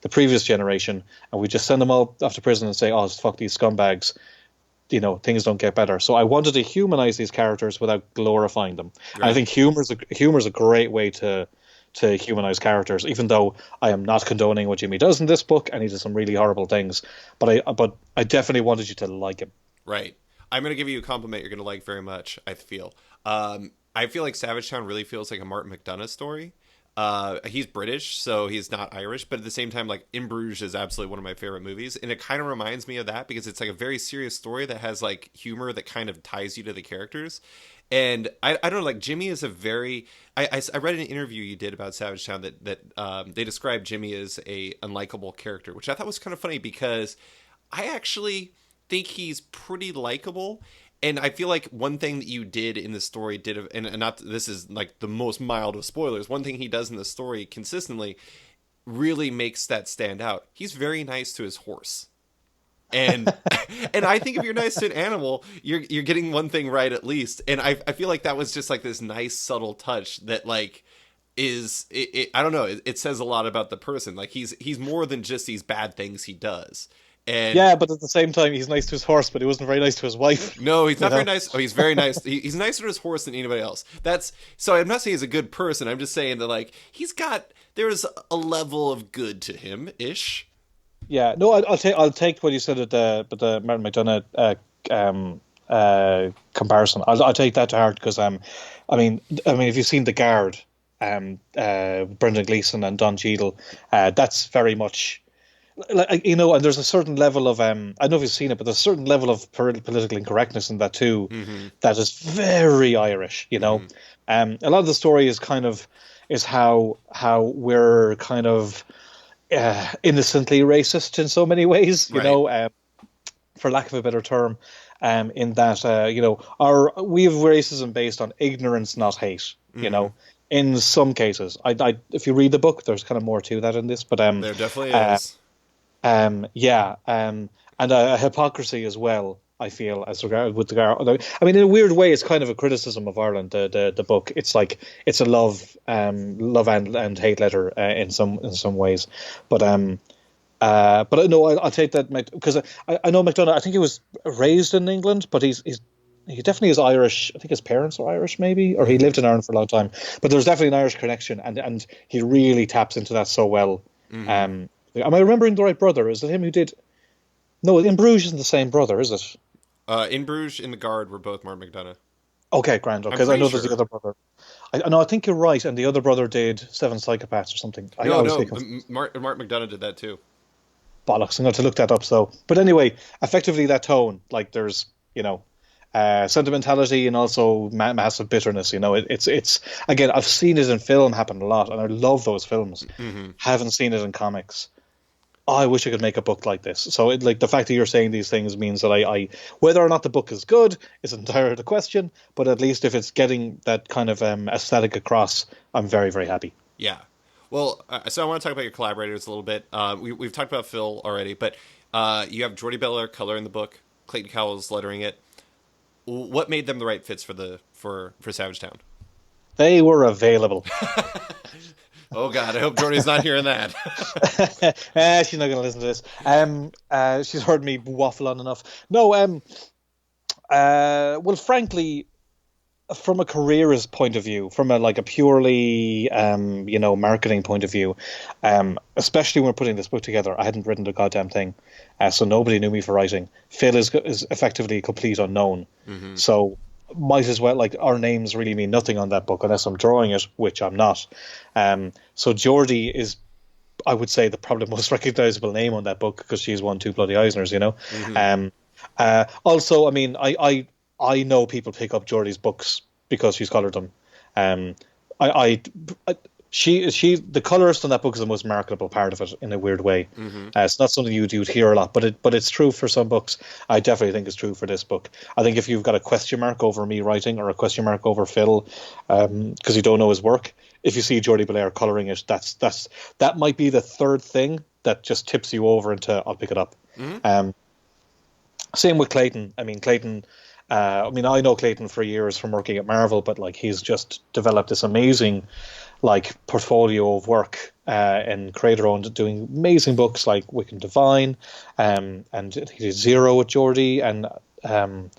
the previous generation, and we just send them all off to prison and say, "Oh, fuck these scumbags." Things don't get better. So I wanted to humanize these characters without glorifying them. And I right. think humor's a great way to humanize characters, even though I am not condoning what Jimmy does in this book, and he does some really horrible things. But I definitely wanted you to like him. Right. I'm going to give you a compliment you're going to like very much, I feel. I feel like Savage Town really feels like a Martin McDonagh story. He's British, so he's not Irish, but at the same time, like, In Bruges is absolutely one of my favorite movies, and it kind of reminds me of that because it's like a very serious story that has like humor that kind of ties you to the characters. And I don't know, like Jimmy is a very I read an interview you did about Savage Town that they described Jimmy as a unlikable character, which I thought was kind of funny because I actually think he's pretty likable. And I feel like one thing that you did in the story and not this is like the most mild of spoilers. One thing he does in the story consistently really makes that stand out. He's very nice to his horse, and and I think if you're nice to an animal, you're getting one thing right at least. And I feel like that was just like this nice subtle touch that like I don't know. It says a lot about the person. Like he's more than just these bad things he does. And Yeah, but at the same time, he's nice to his horse, but he wasn't very nice to his wife. no, he's not You very know? nice. Oh, he's very nice. He's nicer to his horse than anybody else. That's so. I'm not saying he's a good person. I'm just saying that like there's a level of good to him ish. Yeah, no, I'll take what you said at the Martin McDonagh comparison. I'll take that to heart because I mean if you've seen The Guard, Brendan Gleeson and Don Cheadle, that's very much like and there's a certain level of I don't know if you've seen it, but there's a certain level of political incorrectness in that too, that is very Irish. A lot of the story is how we're kind of innocently racist in so many ways, Right. for lack of a better term, in that we have racism based on ignorance, not hate. In some cases, if you read the book, there's kind of more to that in this, but There definitely is. yeah, and a hypocrisy as well. I feel with regard. I mean, in a weird way, it's kind of a criticism of Ireland. The book. It's like it's a love and hate letter in some ways. But no, I'll take that because I know McDonagh. I think he was raised in England, but he definitely is Irish. I think his parents are Irish, maybe, or he lived in Ireland for a long time. But there's definitely an Irish connection, and he really taps into that so well. Am I remembering the right brother? Is it him who did? No, In Bruges isn't the same brother, is it? In Bruges and The Guard were both Martin McDonagh. Okay, grand. I'm Because I pretty know there's the sure. other brother. I think you're right, and the other brother did Seven Psychopaths or something. I No, always no, think of Martin McDonagh did that too. bollocks. I'm going to look that up. So, but anyway, effectively that tone, like there's sentimentality and also massive bitterness. It's again, I've seen it in film happen a lot, and I love those films. Haven't seen it in comics. Oh, I wish I could make a book like this. So, like the fact that you're saying these things means that I whether or not the book is good is entirely the question. But at least if it's getting that kind of aesthetic across, I'm very, very happy. Yeah. Well, so I want to talk about your collaborators a little bit. We've talked about Phil already, but you have Jordi Belair coloring the book, Clayton Cowles lettering it. What made them the right fits for Savage Town? They were available. Oh God, I hope Jordy's not hearing that. She's not going to listen to this. She's heard me waffle on enough. No, well, frankly, from a careerist point of view, from a purely marketing point of view, especially when we're putting this book together, I hadn't written a goddamn thing, so nobody knew me for writing. Phil is effectively a complete unknown, so might as well, like, our names really mean nothing on that book unless I'm drawing it, which I'm not. So Geordie is, I would say, probably the most recognizable name on that book because she's won 2 bloody Eisners, Also, I mean, I know people pick up Geordie's books because she's coloured them. I, I the colorist on that book is the most marketable part of it in a weird way. It's not something you'd hear a lot, but it's true for some books. I definitely think it's true for this book. I think if you've got a question mark over me writing or a question mark over Phil, because you don't know his work, if you see Jordi Belair coloring it, that might be the third thing that just tips you over into I'll pick it up. Same with Clayton. I mean, Clayton. I know Clayton for years from working at Marvel, but like he's just developed this amazing like portfolio of work and creator owned, doing amazing books like Wick and Divine, and he did Zero with Geordie, and what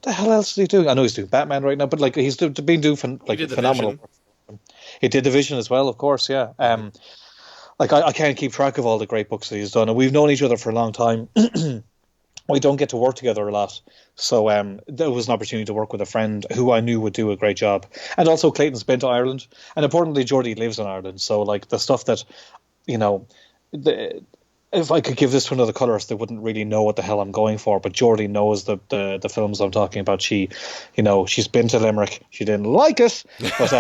the hell else is he doing? I know he's doing Batman right now, but like he's been doing phenomenal work. He did the Vision as well, of course, yeah. Like I can't keep track of all the great books that he's done, and we've known each other for a long time. We don't get to work together a lot, so there was an opportunity to work with a friend who I knew would do a great job. And also Clayton's been to Ireland, and importantly Jordi lives in Ireland, so like the stuff that if I could give this to another colorist, they wouldn't really know what the hell I'm going for, but Jordi knows the films I'm talking about. She's been to Limerick, she didn't like it, but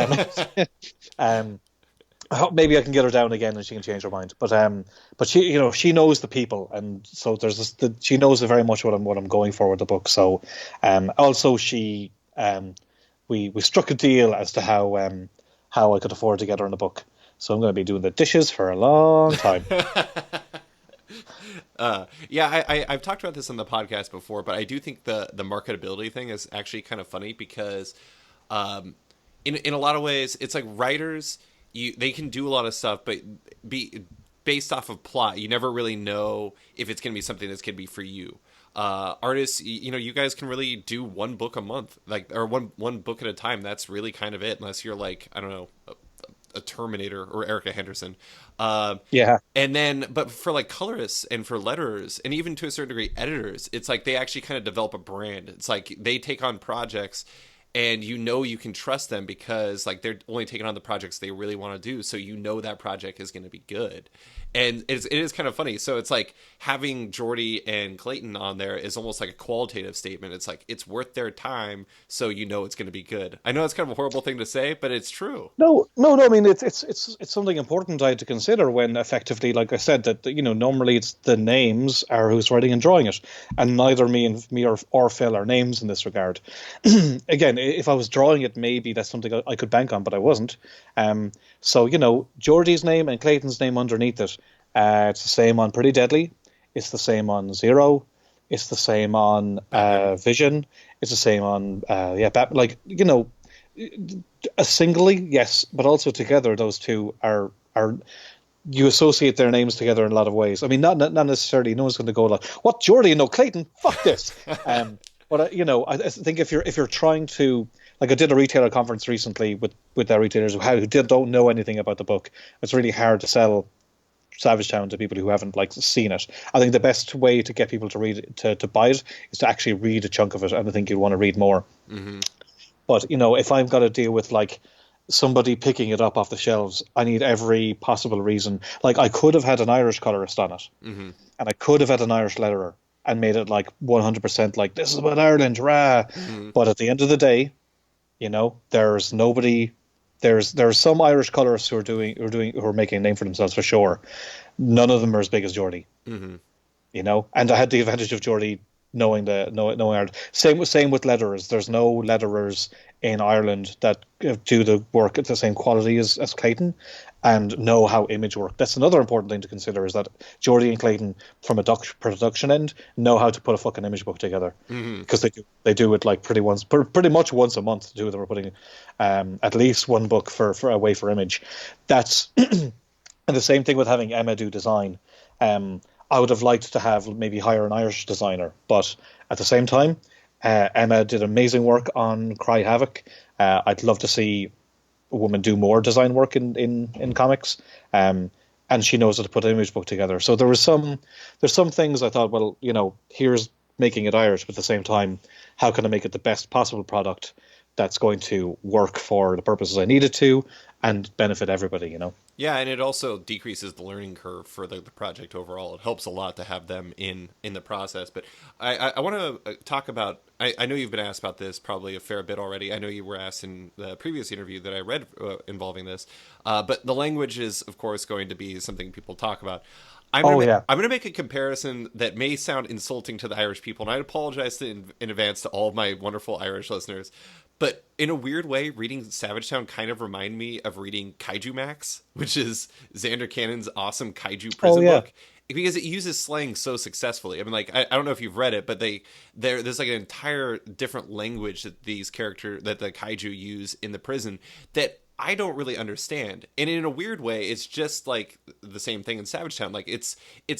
maybe I can get her down again and she can change her mind. But she knows the people, and so there's this. She knows very much what I'm going for with the book. So, also we struck a deal as to how I could afford to get her in the book. So I'm going to be doing the dishes for a long time. I've talked about this on the podcast before, but I do think the marketability thing is actually kind of funny because, in a lot of ways, it's like writers. They can do a lot of stuff, but be based off of plot. You never really know if it's going to be something that's going to be for you. Artists, you guys can really do one book a month, or one book at a time. That's really kind of it, unless you're like, I don't know, a Terminator or Erica Henderson. Yeah. And then, but for like colorists and for letterers, and even to a certain degree editors, it's like they actually kind of develop a brand. It's like they take on projects, and you can trust them because like they're only taking on the projects they really want to do, so that project is going to be good. And it is kind of funny. So it's like having Jordi and Clayton on there is almost like a qualitative statement. It's like it's worth their time, so it's going to be good. I know it's kind of a horrible thing to say, but it's true. No. I mean, it's something important I had to consider when effectively, like I said, that normally it's the names are who's writing and drawing it, and neither me or Phil are names in this regard. Again, if I was drawing it, maybe that's something I could bank on, but I wasn't. So Jordi's name and Clayton's name underneath it. It's the same on Pretty Deadly. It's the same on Zero. It's the same on Vision. It's the same on singly, yes, but also together, those two are you associate their names together in a lot of ways. I mean, not necessarily. No one's going to go like, "What, Jordi? No, Clayton? Fuck this." But I think if you're trying to, like, I did a retailer conference recently with their retailers who don't know anything about the book. It's really hard to sell Savage Town to people who haven't seen it. I think the best way to get people to read to buy it is to actually read a chunk of it, and I think you'd want to read more. Mm-hmm. But if I've got to deal with like somebody picking it up off the shelves, I need every possible reason. Like I could have had an Irish colorist on it, mm-hmm. and I could have had an Irish letterer and made it like 100% like this is about Ireland, rah. Mm-hmm. But at the end of the day, there's nobody. There's some Irish colorists who are making a name for themselves for sure. None of them are as big as Jordi. Mm-hmm. And I had the advantage of Jordi knowing Ireland. Same with letterers. There's no letterers in Ireland that do the work at the same quality as Clayton and know how image work. That's another important thing to consider, is that Jordi and Clayton, from a production end, know how to put a fucking image book together, because they do it like pretty much once a month. The two of them are putting at least one book for away for image. That's and the same thing with having Emma do design. I would have liked to have maybe hire an Irish designer, but at the same time, Emma did amazing work on Cry Havoc. I'd love to see a woman do more design work in comics, and she knows how to put an image book together. So there's some things I thought, well, here's making it Irish, but at the same time, how can I make it the best possible product that's going to work for the purposes I need it to and benefit everybody, you know? Yeah, and it also decreases the learning curve for the project overall. It helps a lot to have them in the process. But I want to talk about. I know you've been asked about this probably a fair bit already. I know you were asked in the previous interview that I read involving this. But the language is, of course, going to be something people talk about. Oh, yeah. I'm gonna make a comparison that may sound insulting to the Irish people, and I apologize in advance to all of my wonderful Irish listeners. But in a weird way, reading Savage Town kind of reminded me of reading Kaiju Max, which is Xander Cannon's awesome kaiju Oh, prison yeah. book, because it uses slang so successfully. I mean, like I don't know if you've read it, but there's like an entire different language that that the kaiju use in the prison that I don't really understand. And in a weird way, it's just like the same thing in Savage Town. Like it's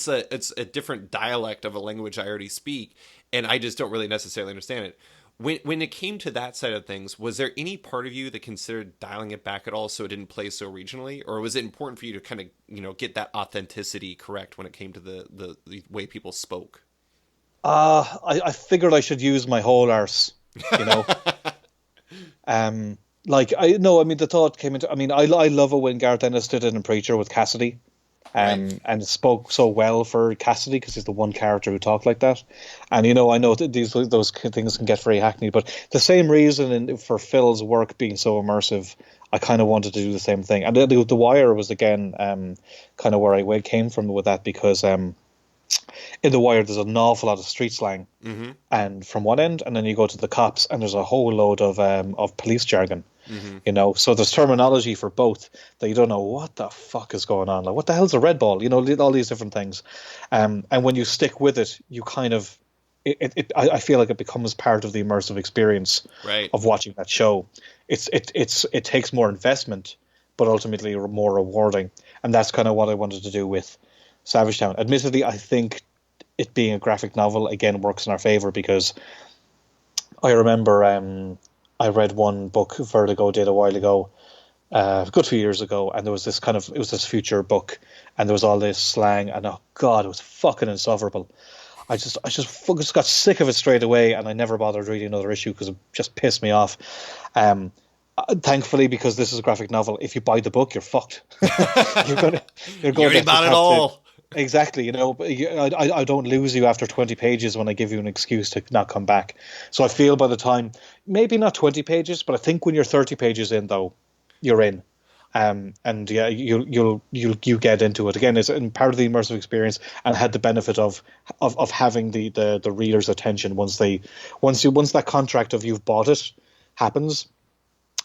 a different dialect of a language I already speak, and I just don't really necessarily understand it. When it came to that side of things, was there any part of you that considered dialing it back at all so it didn't play so regionally, or was it important for you to kind of get that authenticity correct when it came to the way people spoke? I figured I should use my whole arse, you know. Like I no, I mean the thought came into. I mean, I love it when Garth Ennis did it in Preacher with Cassidy, Right. and it spoke so well for Cassidy because he's the one character who talked like that. And I know that those things can get very hackneyed, but the same reason for Phil's work being so immersive, I kind of wanted to do the same thing. And the Wire was again kind of where I came from with that because in The Wire there's an awful lot of street slang, Mm-hmm. and from one end, and then you go to the cops, and there's a whole load of police jargon. Mm-hmm. So there's terminology for both that you don't know what the fuck is going on. Like, what the hell's a red ball? All these different things. And when you stick with it, you kind of, I feel like it becomes part of the immersive experience Right. of watching that show. It takes more investment, but ultimately more rewarding. And that's kind of what I wanted to do with Savage Town. Admittedly, I think it being a graphic novel again works in our favor because I remember I read one book Vertigo did a while ago, a good few years ago, and there was it was this future book, and there was all this slang, and oh god, it was fucking insufferable. I just got sick of it straight away, and I never bothered reading another issue because it just pissed me off. Thankfully, because this is a graphic novel, if you buy the book, you're fucked. you're gonna you're You going already to bought it have to. all. Exactly, but I don't lose you after 20 pages when I give you an excuse to not come back. So I feel by the time, maybe not 20 pages, but I think when you're 30 pages in, though, you're in. And yeah, you get into it again. It's part of the immersive experience, and had the benefit of having the reader's attention once that contract of you've bought it happens.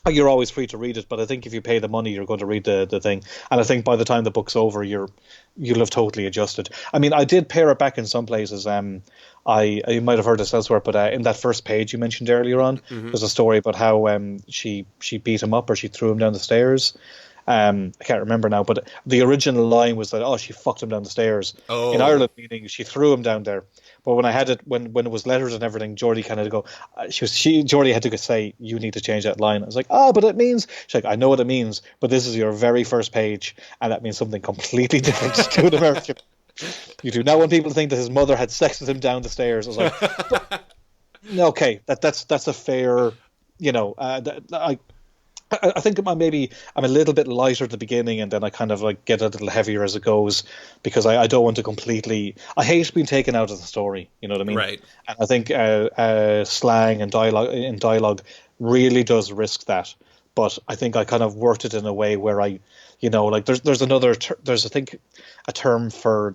You're always free to read it, but I think if you pay the money, you're going to read the thing. And I think by the time the book's over, you'll have totally adjusted. I mean, I did pare it back in some places. You might have heard this elsewhere, but in that first page you mentioned earlier on, Mm-hmm. there's a story about how she beat him up or she threw him down the stairs. I can't remember now, but the original line was that, oh, she fucked him down the stairs. In Oh. Ireland, meaning she threw him down there. But when I had it, when it was letters and everything, Geordie kind of go, Geordie had to say, you need to change that line. I was like, but it means, she's like, I know what it means, but this is your very first page, and that means something completely different to an American. You do. Now when people think that his mother had sex with him down the stairs, I was like, okay, that's a fair, I think maybe I'm a little bit lighter at the beginning, and then I kind of like get a little heavier as it goes, because I don't want to completely. I hate being taken out of the story. You know what I mean? Right. And I think slang and dialogue really does risk that. But I think I kind of worked it in a way where like there's there's I think a term for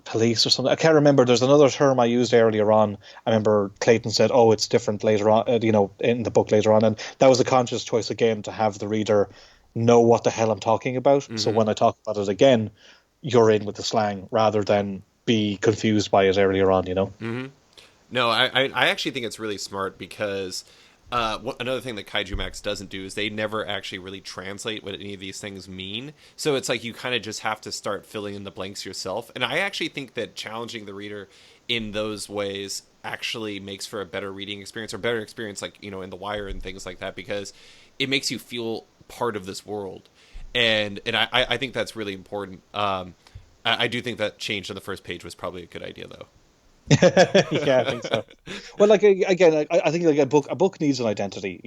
police or something. I can't remember. There's another term I used earlier on. I remember Clayton said, "Oh, it's different later on." In the book later on, and that was a conscious choice again to have the reader know what the hell I'm talking about. Mm-hmm. So when I talk about it again, you're in with the slang rather than be confused by it earlier on. Mm-hmm. No, I actually think it's really smart because another thing that Kaiju Max doesn't do is they never actually really translate what any of these things mean. So it's like you kind of just have to start filling in the blanks yourself. And I actually think that challenging the reader in those ways actually makes for a better reading experience, or better experience like, in The Wire and things like that, because it makes you feel part of this world. And I think that's really important. I do think that change on the first page was probably a good idea, though. Yeah, I think so. Well, like again, I think like a book needs an identity.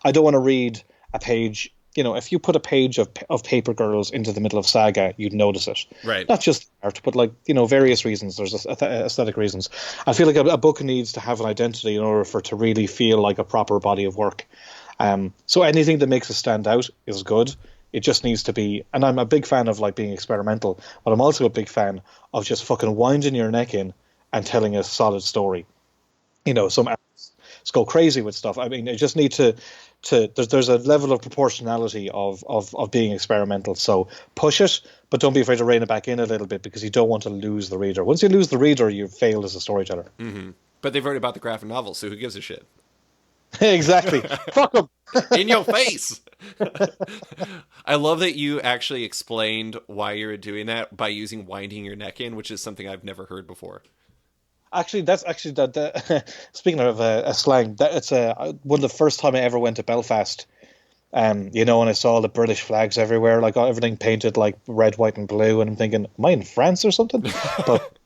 I don't want to read a page. If you put a page of Paper Girls into the middle of Saga, you'd notice it. Right. Not just art, but like various reasons. There's aesthetic reasons. I feel like a book needs to have an identity in order for it to really feel like a proper body of work. So anything that makes it stand out is good. It just needs to be, and I'm a big fan of like being experimental, but I'm also a big fan of just fucking winding your neck in and telling a solid story. Some artists go crazy with stuff. I mean, they just need to there's a level of proportionality of being experimental. So push it, but don't be afraid to rein it back in a little bit because you don't want to lose the reader. Once you lose the reader, you've failed as a storyteller. But they've already bought the graphic novel, so who gives a shit? Exactly. Fuck them. In your face. I love that you actually explained why you were doing that by using winding your neck in, which is something I've never heard before. Actually, that's actually speaking of a slang, it's one of the first time I ever went to Belfast. And I saw the British flags everywhere, like everything painted like red, white, and blue, and I'm thinking, am I in France or something? But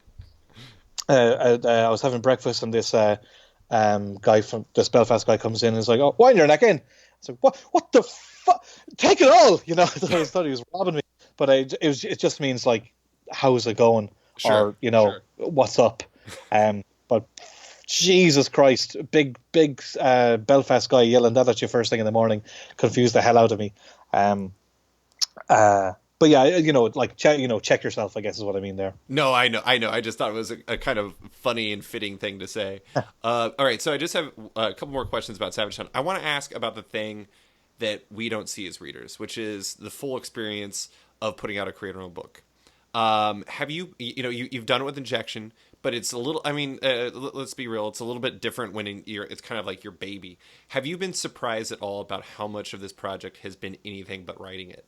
I was having breakfast, and this guy from this Belfast guy comes in and is like, "Oh, wind your neck in." I was like, "What? What the fuck? Take it all!" I thought he was robbing me, but it just means like, how's it going, Sure, or sure. what's up? But Jesus Christ, big Belfast guy yelling that at you first thing in the morning confused the hell out of me. But yeah, like check yourself, I guess is what I mean there. No, I know. I just thought it was a kind of funny and fitting thing to say. All right, so I just have a couple more questions about Savage Town. I want to ask about the thing that we don't see as readers, which is the full experience of putting out a creator-owned book. Have you've done it with Injection, but it's a little. I mean, let's be real. It's a little bit different when it's kind of like your baby. Have you been surprised at all about how much of this project has been anything but writing it?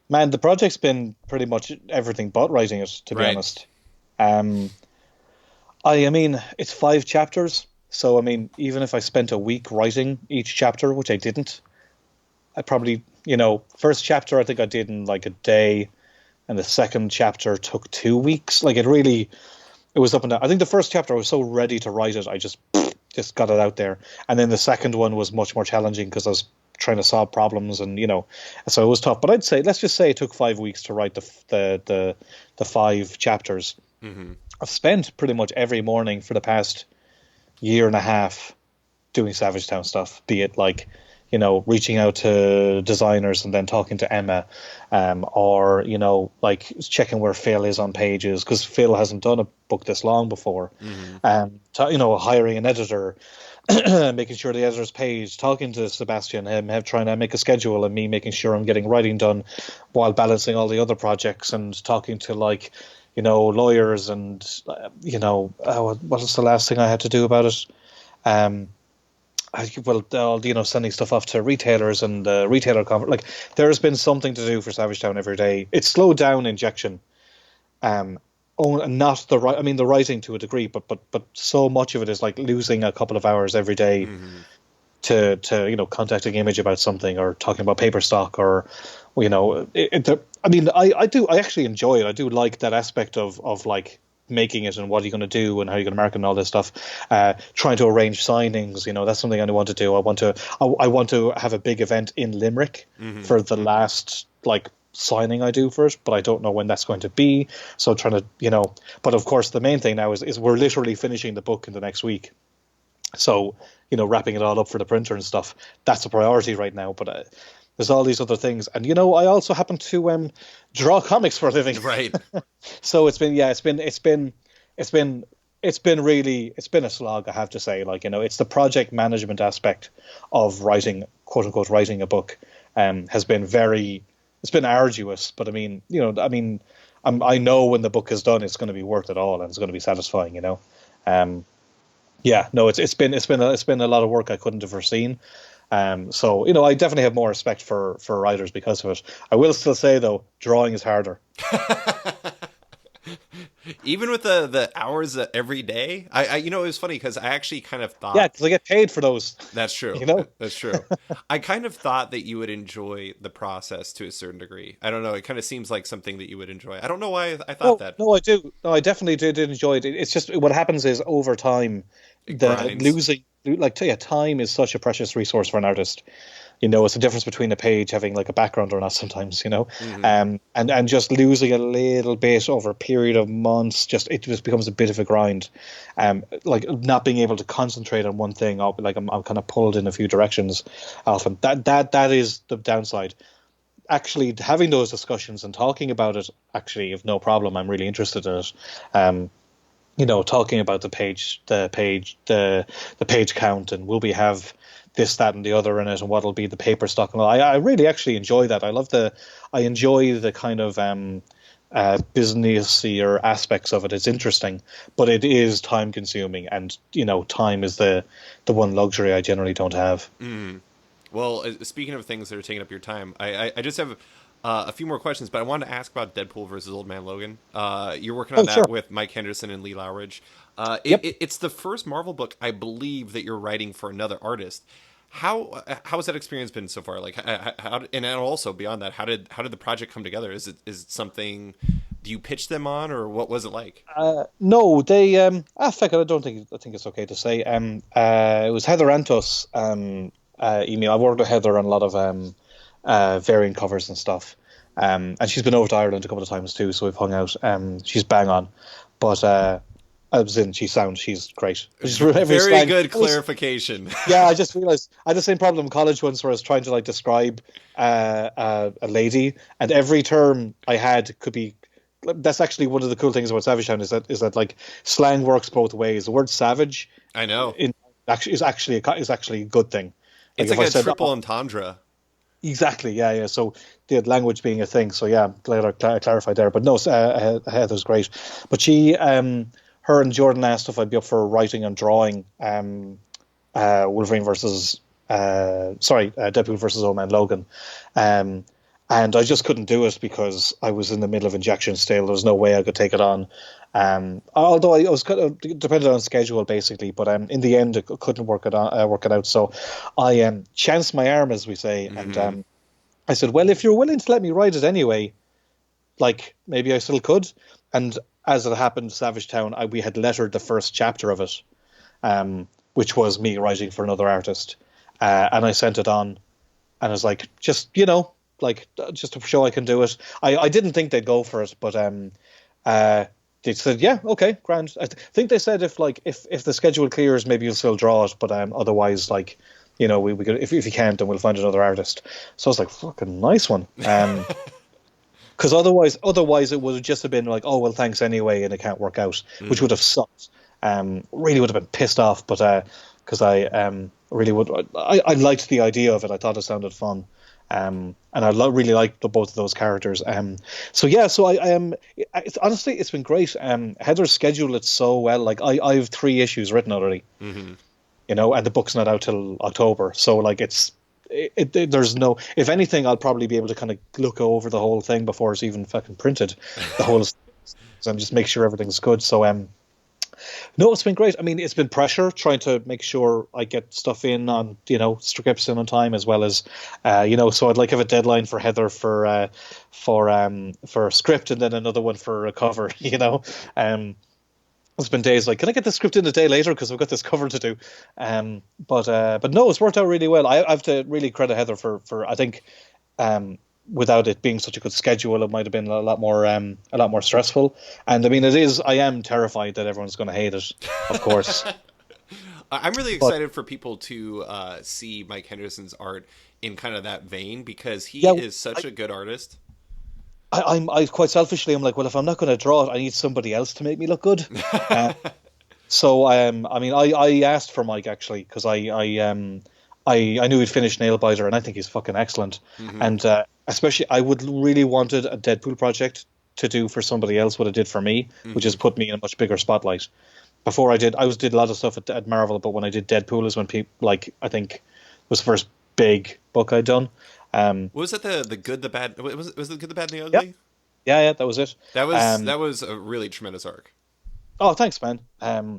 Man, the project's been pretty much everything but writing it, to be Right. honest. Um, I mean, it's 5 chapters, so I mean, even if I spent a week writing each chapter, which I didn't, I probably, first chapter I think I did in like a day, and the second chapter took 2 weeks. Like it was up and down. I think the first chapter I was so ready to write it, I just got it out there, and then the second one was much more challenging because I was trying to solve problems, and so it was tough. But let's just say it took 5 weeks to write the 5 chapters. Mm-hmm. I've spent pretty much every morning for the past year and a half doing Savage Town stuff, be it like reaching out to designers and then talking to Emma, or like checking where Phil is on pages because Phil hasn't done a book this long before. Hiring an editor, making sure the editor's paid, talking to Sebastian, him trying to make a schedule, and me making sure I'm getting writing done while balancing all the other projects, and talking to like lawyers, and what was the last thing I had to do about it? Sending stuff off to retailers and retailer conference. Like there's been something to do for Savage Town every day. It's slowed down Injection. Not the right. I mean, the writing to a degree, but so much of it is like losing a couple of hours every day to contacting Image about something, or talking about paper stock, or I actually enjoy it. I do like that aspect of like making it, and what are you going to do, and how are you going to market, and all this stuff. Trying to arrange signings, that's something I want to do. I want to have a big event in Limerick for the last like signing I do for it, but I don't know when that's going to be. So I'm trying to, but of course the main thing now is we're literally finishing the book in the next week. So, wrapping it all up for the printer and stuff, that's a priority right now. But there's all these other things. And, I also happen to draw comics for a living. Right. So it's been a slog, I have to say. Like, it's the project management aspect of writing, quote unquote, writing a book, has been it's been arduous. But I know when the book is done, it's going to be worth it all, and it's going to be satisfying, Yeah, no, it's been a lot of work I couldn't have foreseen. So I definitely have more respect for writers because of it. I will still say though, drawing is harder. Even with the hours every day, it was funny because I actually kind of Yeah, thought because I get paid for those. that's true. You know. That's true. I kind of thought that you would enjoy the process to a certain degree. I don't know. It kind of seems like something that you would enjoy. I don't know why I thought No, that. no, I do. No, I definitely did enjoy it. It's just what happens is over time, It the grinds. losing, like, yeah, time is such a precious resource for an artist. It's the difference between a page having like a background or not sometimes, Hmm. and just losing a little bit over a period of months, it just becomes a bit of a grind. Like not being able to concentrate on one thing, I'm kind of pulled in a few directions often. That is the downside. Actually having those discussions and talking about it, actually, if no problem, I'm really interested in it. Um, talking about the page count, and will we have this, that, and the other in it, and what'll be the paper stock and all. I really actually enjoy that. I enjoy the kind of businessier aspects of it. It's interesting, but it is time consuming, and time is the one luxury I generally don't have. Well, speaking of things that are taking up your time, I just have a few more questions, but I wanted to ask about Deadpool versus Old Man Logan. You're working on Oh, sure. that with Mike Henderson and Lee Lowridge. Yep. It's the first Marvel book, I believe, that you're writing for another artist. How has that experience been so far? Like, and also beyond that, how did the project come together? Is it something? Do you pitch them on, or what was it like? No, they. Fuck it, I think it's okay to say. It was Heather Antos. Email. I worked with Heather on a lot of variant covers and stuff. And she's been over to Ireland a couple of times too, so we've hung out. She's bang on, but she's great. Every Very slang. good clarification. Yeah, I just realized I had the same problem in college once where I was trying to like describe a lady, and every term I had could be. That's actually one of the cool things about Savage Town is that like slang works both ways. The word savage I know. in actually is actually a good thing. Like It's if like I a said, triple oh, entendre. exactly, yeah, yeah. So the language being a thing. So yeah, I'm glad I clarified there. But no, Heather's great. But her and Jordan asked if I'd be up for writing and drawing Wolverine versus Deadpool versus Old Man Logan. Um, and I just couldn't do it because I was in the middle of injection still. There was no way I could take it on. Although I was kind of dependent on schedule basically, but in the end I couldn't work it out. So I chanced my arm, as we say, and Hmm. I said, "Well, if you're willing to let me write it anyway, like maybe I still could." And as it happened, Savage Town, we had lettered the first chapter of it, which was me writing for another artist, and I sent it on, and I was like, just to show I can do it. I didn't think they'd go for it, but uh, they said, yeah, okay, grand. Think they said if the schedule clears, maybe you'll still draw it, but otherwise, like, we could, if you can't, then we'll find another artist. So I was like, fucking nice one. Because otherwise it would have just have been like, oh well, thanks anyway, and it can't work out, which would have sucked. Really would have been pissed off, but because I really would, I liked the idea of it. I thought it sounded fun, and really liked both of those characters. So yeah, so I honestly, it's been great. Heather scheduled it so well. Like I have 3 issues written already, Hmm. and the book's not out till October. So like there's no. If anything, I'll probably be able to kind of look over the whole thing before it's even fucking printed, the whole, and just make sure everything's good. So no, it's been great. I mean, it's been pressure trying to make sure I get stuff in on, scripts in on time, as well as, so I'd like to have a deadline for Heather for a script, and then another one for a cover. It's been days like, can I get the script in a day later because I've got this cover to do. But no, it's worked out really well. I have to really credit Heather for I think, without it being such a good schedule, it might have been a lot more stressful. And I mean, it is. I am terrified that everyone's going to hate it, of course. I'm really But excited for people to see Mike Henderson's art in kind of that vein because he yeah, is such a good artist. I quite selfishly, I'm like, well, if I'm not going to draw it, I need somebody else to make me look good. Uh, so I mean, I asked for Mike actually because I knew he'd finished Nailbiter, and I think he's fucking excellent. Hmm. And especially, I would really wanted a Deadpool project to do for somebody else what it did for me, which Hmm. has put me in a much bigger spotlight. Before did a lot of stuff at Marvel, but when I did Deadpool is when people, like, I think was the first big book I'd done. Um, Was it the good, the bad? Was it the good, the bad, and the yeah, ugly? Yeah, that was it. That was a really tremendous arc. Oh, thanks, man.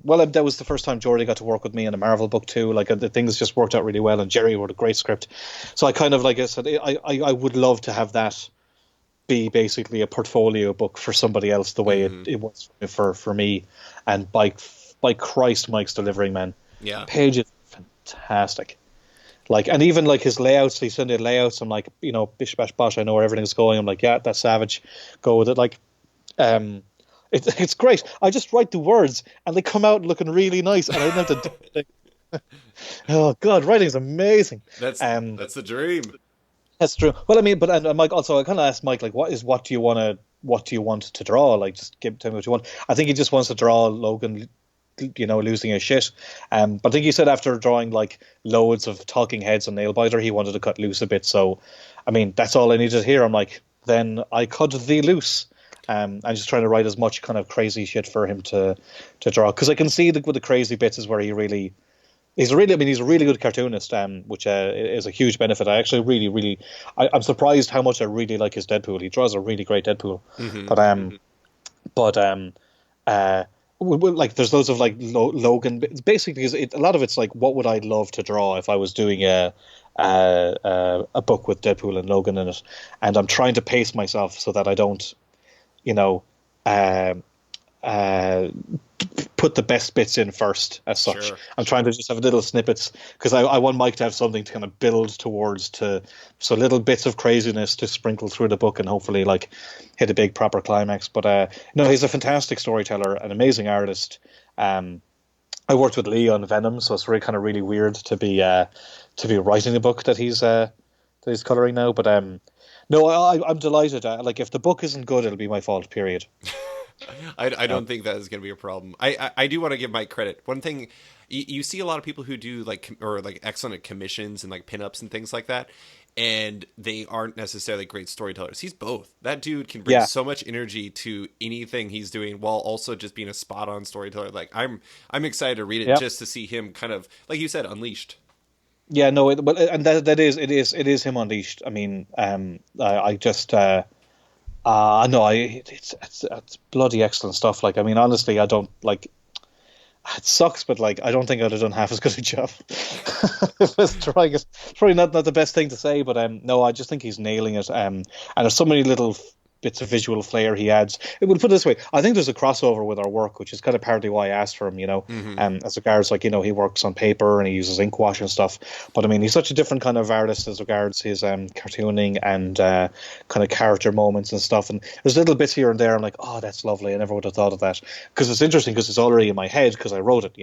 Well, that was the first time Jordy got to work with me in a Marvel book too. Like the things just worked out really well, and Jerry wrote a great script. So I kind of, like I said, I would love to have that be basically a portfolio book for somebody else, the way it was for me. And by Christ, Mike's delivering, man. Yeah, Page is fantastic. Like, and even like his layouts, he sent in layouts. I'm like, bish bash bosh. I know where everything's going. I'm like, yeah, that's savage. Go with it. Like, it's great. I just write the words, and they come out looking really nice, and I don't have to. Oh God, writing's amazing. That's the dream. That's true. Well, I mean, but and Mike also, I kind of asked Mike, like, what do you want to draw? Like, just tell me what you want. I think he just wants to draw Logan, losing his shit. But I think he said after drawing like loads of talking heads and Nailbiter, he wanted to cut loose a bit. So, I mean, that's all I needed to hear. I'm like, then I cut thee loose. I'm just trying to write as much kind of crazy shit for him to draw, because I can see with the crazy bits is where he's a really good cartoonist, which is a huge benefit. I actually really, I'm surprised how much I really like his Deadpool. He draws a really great Deadpool. Like there's loads of like Logan. Basically, a lot of it's like, what would I love to draw if I was doing a book with Deadpool and Logan in it, and I'm trying to pace myself so that I don't, put the best bits in first as such. Sure. I'm trying to just have little snippets, because I want Mike to have something to kind of build towards, so little bits of craziness to sprinkle through the book and hopefully like hit a big proper climax. But no, he's a fantastic storyteller, an amazing artist. I worked with Lee on Venom, so it's really weird to be writing a book that he's coloring now. But no, I'm delighted. Like, if the book isn't good, it'll be my fault, period. I don't think that is going to be a problem. I do want to give Mike credit. One thing, you see a lot of people who do like excellent at commissions and like pinups and things like that, and they aren't necessarily great storytellers. He's both. That dude can bring so much energy to anything he's doing, while also just being a spot on storyteller. Like, I'm excited to read it just to see him kind of, like you said, unleashed. Yeah, no, but and it is him unleashed. I mean, it's bloody excellent stuff. Like, I mean, honestly, I don't like. It sucks, but like, I don't think I'd have done half as good a job. If I was trying it. It's probably not the best thing to say, but no, I just think he's nailing it. And there's so many little bits of visual flair he adds. It would put it this way: I think there's a crossover with our work, which is kind of partly why I asked for him. As regards, like, he works on paper and he uses ink wash and stuff. But I mean, he's such a different kind of artist as regards his cartooning and kind of character moments and stuff. And there's little bits here and there. I'm like, oh, that's lovely. I never would have thought of that, because it's interesting, because it's already in my head because I wrote it.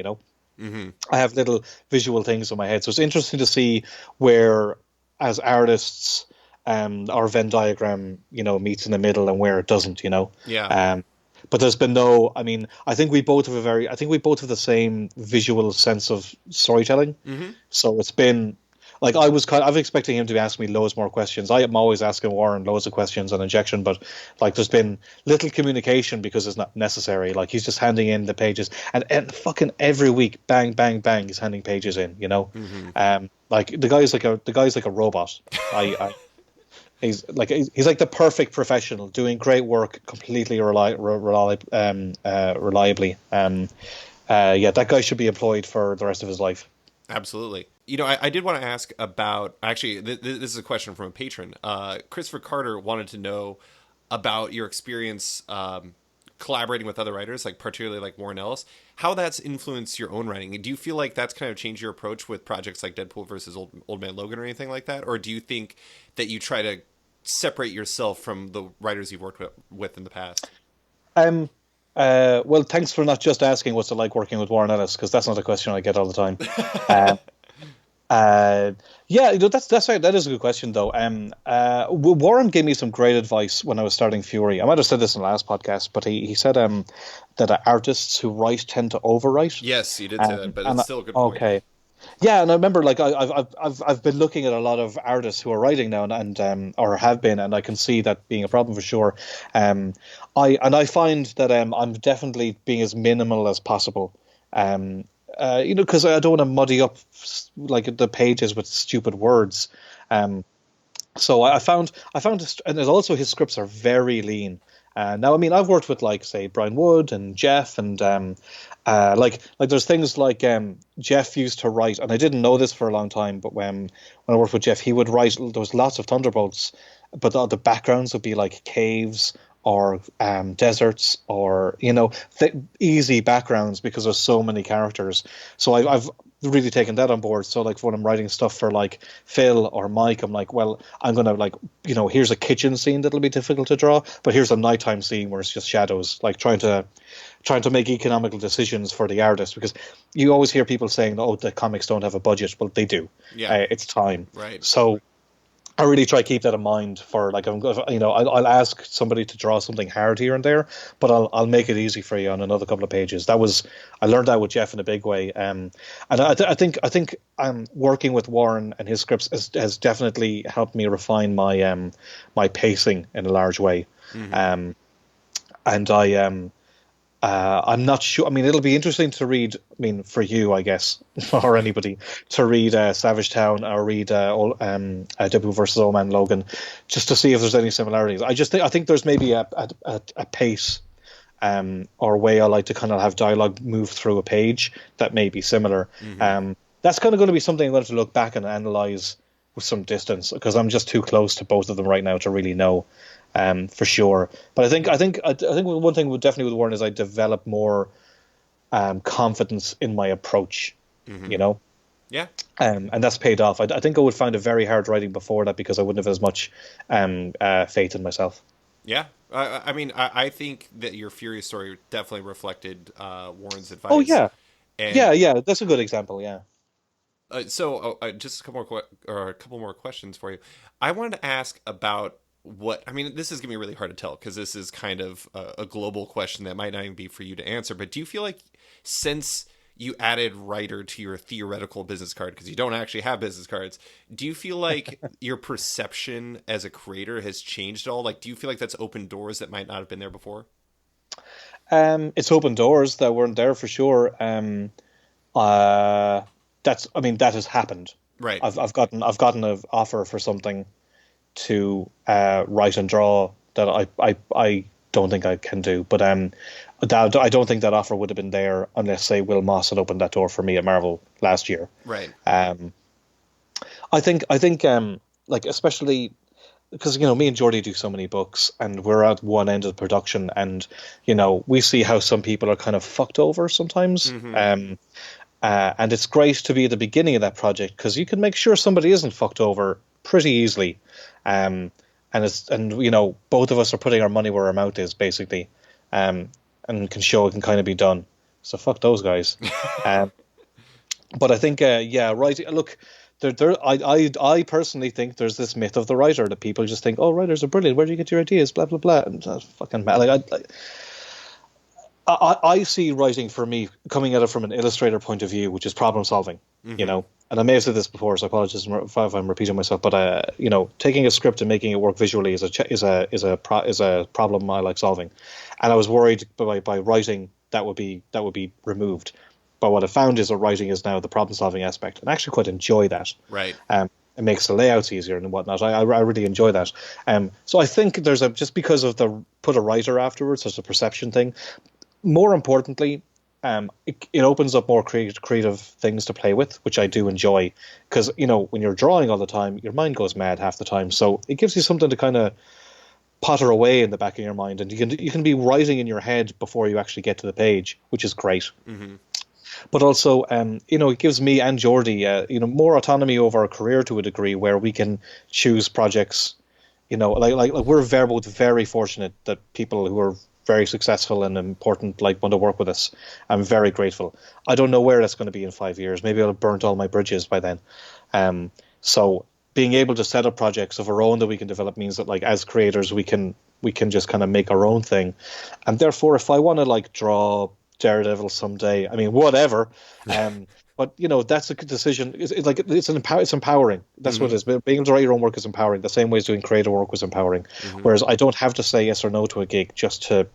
I have little visual things in my head, so it's interesting to see where, as artists, our Venn diagram, meets in the middle, and where it doesn't, Yeah. But there's been no. I mean, I think we both have the same visual sense of storytelling. So it's been like, I was expecting him to be asking me loads more questions. I am always asking Warren loads of questions on Injection, but like, there's been little communication because it's not necessary. Like, he's just handing in the pages, and fucking every week, bang, bang, bang, he's handing pages in. Like, the guy's like a robot. He's like the perfect professional, doing great work completely reliably. That guy should be employed for the rest of his life. Absolutely. I did want to ask about, actually, this is a question from a patron. Christopher Carter wanted to know about your experience collaborating with other writers, like particularly like Warren Ellis, how that's influenced your own writing. Do you feel like that's kind of changed your approach with projects like Deadpool versus Old Man Logan or anything like that? Or do you think that you try to separate yourself from the writers you've worked with in the past? Well, thanks for not just asking what's it like working with Warren Ellis, because that's not a question I get all the time. That's right. That is a good question, though. Warren gave me some great advice when I was starting Fury. I might have said this in the last podcast, but he said that artists who write tend to overwrite. Yes, you did say that, but it's still a good point. Okay. Yeah, and I remember, like, I've been looking at a lot of artists who are writing now, and or have been, and I can see that being a problem for sure. I find that I'm definitely being as minimal as possible. Because I don't want to muddy up like the pages with stupid words. So I found, and there's also, his scripts are very lean. Now, I mean, I've worked with like say Brian Wood and Jeff, and like there's things like Jeff used to write, and I didn't know this for a long time, but when I worked with Jeff, he would write. There was lots of Thunderbolts, but the backgrounds would be like caves or deserts, or easy backgrounds because there's so many characters. So I've really taken that on board. So like when I'm writing stuff for like Phil or Mike, I'm like, well, I'm gonna like here's a kitchen scene that'll be difficult to draw, but here's a nighttime scene where it's just shadows, like trying to make economical decisions for the artist, because you always hear people saying, oh, the comics don't have a budget. Well, they do. Yeah, it's time. right. So I really try to keep that in mind for like I'll ask somebody to draw something hard here and there, but I'll make it easy for you on another couple of pages. I learned that with Jeff in a big way, and I think working with Warren and his scripts has definitely helped me refine my my pacing in a large way, and I'm not sure. I mean, it'll be interesting to read. I mean, for you, I guess, or anybody, to read Savage Town or read Deadpool versus Old Man Logan, just to see if there's any similarities. I think there's maybe a pace or way I like to kind of have dialogue move through a page that may be similar. That's kind of going to be something I'm going to have to look back and analyze with some distance, because I'm just too close to both of them right now to really know. For sure, but I think one thing definitely with Warren is I develop more confidence in my approach, Yeah, and that's paid off. I think I would find it very hard writing before that because I wouldn't have as much faith in myself. yeah. I mean, I think that your Furious story definitely reflected Warren's advice. Oh yeah, and, yeah, that's a good example. Yeah. So just a couple more questions for you. I wanted to ask about I mean, this is going to be really hard to tell because this is kind of a global question that might not even be for you to answer. But do you feel like since you added writer to your theoretical business card, because you don't actually have business cards, do you feel like your perception as a creator has changed at all? Like, do you feel like that's opened doors that might not have been there before? It's opened doors that weren't there for sure. That has happened. Right. I've gotten an offer for something to write and draw that I don't think I can do, but I don't think that offer would have been there unless, say, Will Moss had opened that door for me at Marvel last year. Right. I think like, especially because me and Jordy do so many books and we're at one end of the production, and we see how some people are kind of fucked over sometimes. And it's great to be at the beginning of that project because you can make sure somebody isn't fucked over pretty easily. And both of us are putting our money where our mouth is, basically, and can show it can kind of be done. So fuck those guys. But I think, right. Look, I personally think there's this myth of the writer that people just think, oh, writers are brilliant. Where do you get your ideas? Blah blah blah. And that's fucking mad. I see writing for me coming at it from an illustrator point of view, which is problem solving. And I may have said this before, so I apologize if I'm repeating myself. But taking a script and making it work visually is a problem I like solving. And I was worried by writing that would be removed. But what I found is that writing is now the problem solving aspect, and I actually quite enjoy that. Right. It makes the layouts easier and whatnot. I really enjoy that. So I think there's just because of the put a writer afterwards, there's a perception thing. More importantly, it opens up more creative things to play with, which I do enjoy. Because when you're drawing all the time, your mind goes mad half the time. So it gives you something to kind of potter away in the back of your mind, and you can be writing in your head before you actually get to the page, which is great. Mm-hmm. But also, it gives me and Geordie, more autonomy over our career to a degree, where we can choose projects. Like we're both very fortunate that people who are very successful and important want to work with us. I'm very grateful. I don't know where that's going to be in 5 years. Maybe I'll have burnt all my bridges by then. So being able to set up projects of our own that we can develop means that, as creators, we can just kind of make our own thing. And therefore, if I want to draw Daredevil someday, I mean, whatever. But that's a good decision. It's empowering. That's what it is. Being able to write your own work is empowering. The same way as doing creative work was empowering. Mm-hmm. Whereas I don't have to say yes or no to a gig just to,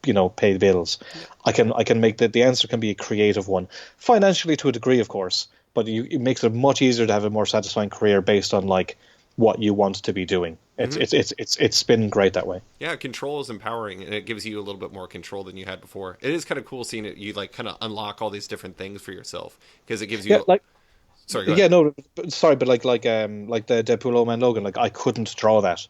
pay the bills. Yeah. I can make the answer can be a creative one, financially to a degree, of course. But it makes it much easier to have a more satisfying career based on what you want to be doing. It's been great that way. Yeah, control is empowering, and it gives you a little bit more control than you had before. It is kind of cool seeing it. You like kind of unlock all these different things for yourself because it gives Yeah, you. like Sorry, go yeah, ahead. no, sorry, but like the Deadpool old Man Logan, like I couldn't draw that,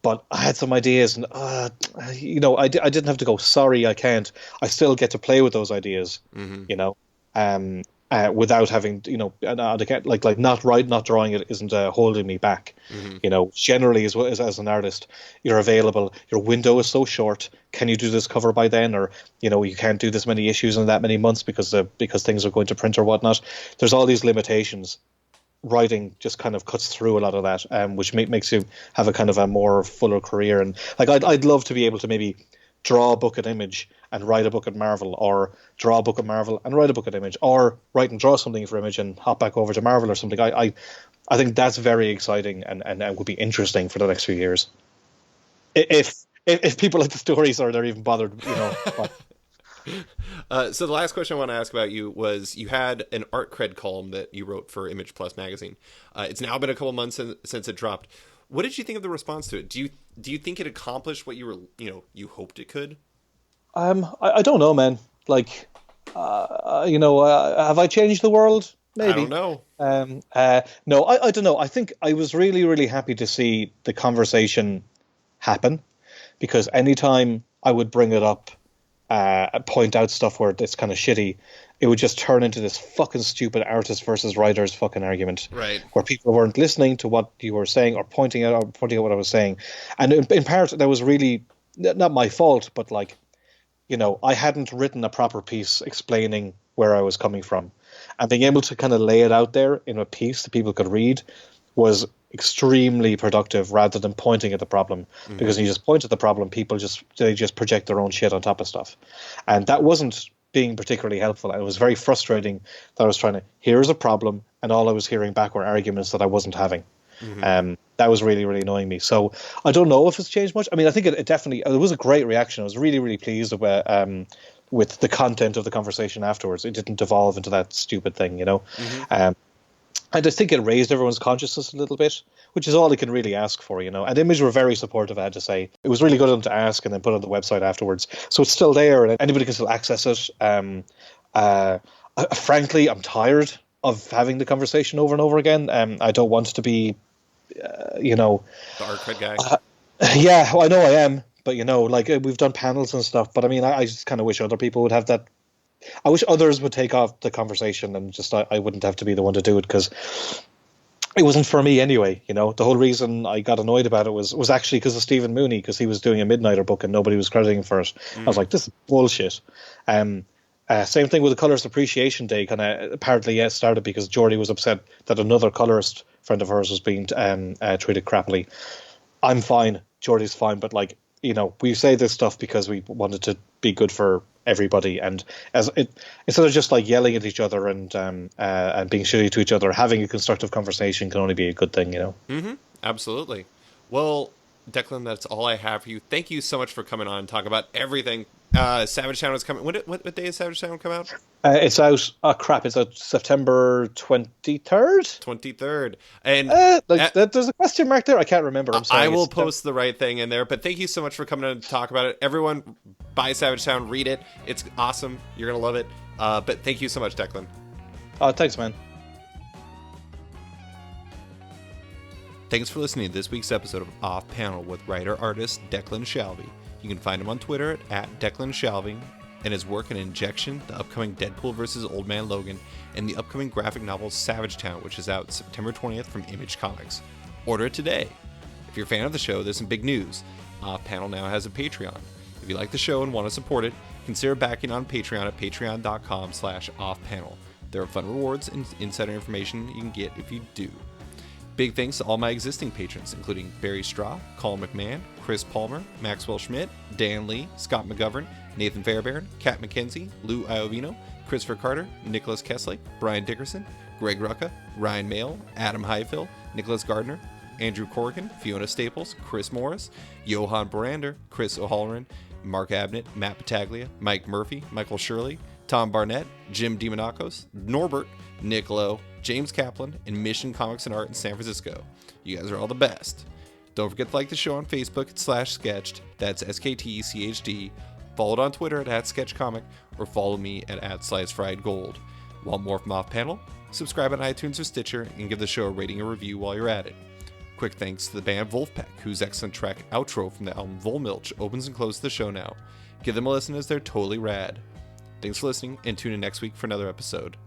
but I had some ideas, and I didn't have to go. Sorry, I can't. I still get to play with those ideas, Hmm. you know, um, without having, I can't, not drawing it isn't holding me back. Hmm. Generally, as an artist, you're available. Your window is so short. Can you do this cover by then, or you can't do this many issues in that many months because things are going to print or whatnot. There's all these limitations. Writing just kind of cuts through a lot of that, which makes you have a kind of a more fuller career. And like I'd love to be able to maybe draw a book at Image and write a book at Marvel, or draw a book at Marvel and write a book at Image, or write and draw something for Image and hop back over to Marvel or something. I think that's very exciting and would be interesting for the next few years. If people like the stories or they're even bothered. So the last question I want to ask about you was you had an Art Cred column that you wrote for Image Plus magazine. It's now been a couple months since it dropped. What did you think of the response to it? Do you think it accomplished what you hoped it could? I don't know, man. Like, have I changed the world? I don't Maybe. know. No, I don't know. I think I was really, really happy to see the conversation happen, because anytime I would bring it up, point out stuff where it's kind of shitty, it would just turn into this fucking stupid artist versus writers fucking argument, Right. where people weren't listening to what you were saying or pointing out what I was saying, and in part that was really not my fault, but like, I hadn't written a proper piece explaining where I was coming from, and being able to kind of lay it out there in a piece that people could read was extremely productive, rather than pointing at the problem. Because when you just point at the problem, people just project their own shit on top of stuff, and that wasn't being particularly helpful. And it was very frustrating that I was trying to, here's a problem, and all I was hearing back were arguments that I wasn't having. That was really, really annoying me. So I don't know if it's changed much. I mean, I think it definitely, it was a great reaction. I was really, really pleased with the content of the conversation afterwards. It didn't devolve into that stupid thing. I just think it raised everyone's consciousness a little bit, which is all I can really ask for. And Image were very supportive, I had to say. It was really good of them to ask and then put on the website afterwards. So it's still there and anybody can still access it. Frankly, I'm tired of having the conversation over and over again. I don't want to be, The Art Cred guy. yeah, well, I know I am, but we've done panels and stuff. But I mean, I just kind of wish other people would have that. I wish others would take off the conversation, and just I wouldn't have to be the one to do it, because it wasn't for me anyway. The whole reason I got annoyed about it was actually because of Stephen Mooney, because he was doing a Midnighter book and nobody was crediting him for it. I was like, this is bullshit. Same thing with the Colorist Appreciation Day. Kind of apparently started because Geordie was upset that another colorist friend of hers was being treated crappily. I'm fine. Geordie's fine, but we say this stuff because we wanted to be good for everybody, and instead of just yelling at each other and being shitty to each other, having a constructive conversation can only be a good thing. Absolutely. Well, Declan, that's all I have for you. Thank you so much for coming on and talking about everything. Savage Town is coming. What day is Savage Town come out? It's out. Oh crap! It's out September 23rd. 23rd. And there's a question mark there. I can't remember. I'm sorry. I will post the right thing in there. But thank you so much for coming on to talk about it. Everyone, buy Savage Town. Read it. It's awesome. You're gonna love it. But thank you so much, Declan. Thanks, man. Thanks for listening to this week's episode of Off Panel with writer-artist Declan Shalvey. You can find him on Twitter at Declan Shalvey, and his work in Injection, the upcoming Deadpool vs. Old Man Logan, and the upcoming graphic novel Savage Town, which is out September 20th from Image Comics. Order it today. If you're a fan of the show, there's some big news. Off Panel now has a Patreon. If you like the show and want to support it, consider backing on Patreon at patreon.com/offpanel. There are fun rewards and insider information you can get if you do. Big thanks to all my existing patrons, including Barry Straw, Colin McMahon, Chris Palmer, Maxwell Schmidt, Dan Lee, Scott McGovern, Nathan Fairbairn, Kat McKenzie, Lou Iovino, Christopher Carter, Nicholas Kesslake, Brian Dickerson, Greg Rucka, Ryan Mail, Adam Highfill, Nicholas Gardner, Andrew Corrigan, Fiona Staples, Chris Morris, Johan Brander, Chris O'Halloran, Mark Abnett, Matt Battaglia, Mike Murphy, Michael Shirley, Tom Barnett, Jim DiMonacos, Norbert, Nick Lowe, James Kaplan, and Mission Comics and Art in San Francisco. You guys are all the best. Don't forget to like the show on Facebook at /sketched. That's SKTCHD. Follow it on Twitter at @sketchcomic, or follow me at @slicefriedgold. Want more from Off Panel? Subscribe on iTunes or Stitcher and give the show a rating or review while you're at it. Quick thanks to the band Wolfpack, whose excellent track Outro from the album Volmilch opens and closes the show now. Give them a listen as they're totally rad. Thanks for listening, and tune in next week for another episode.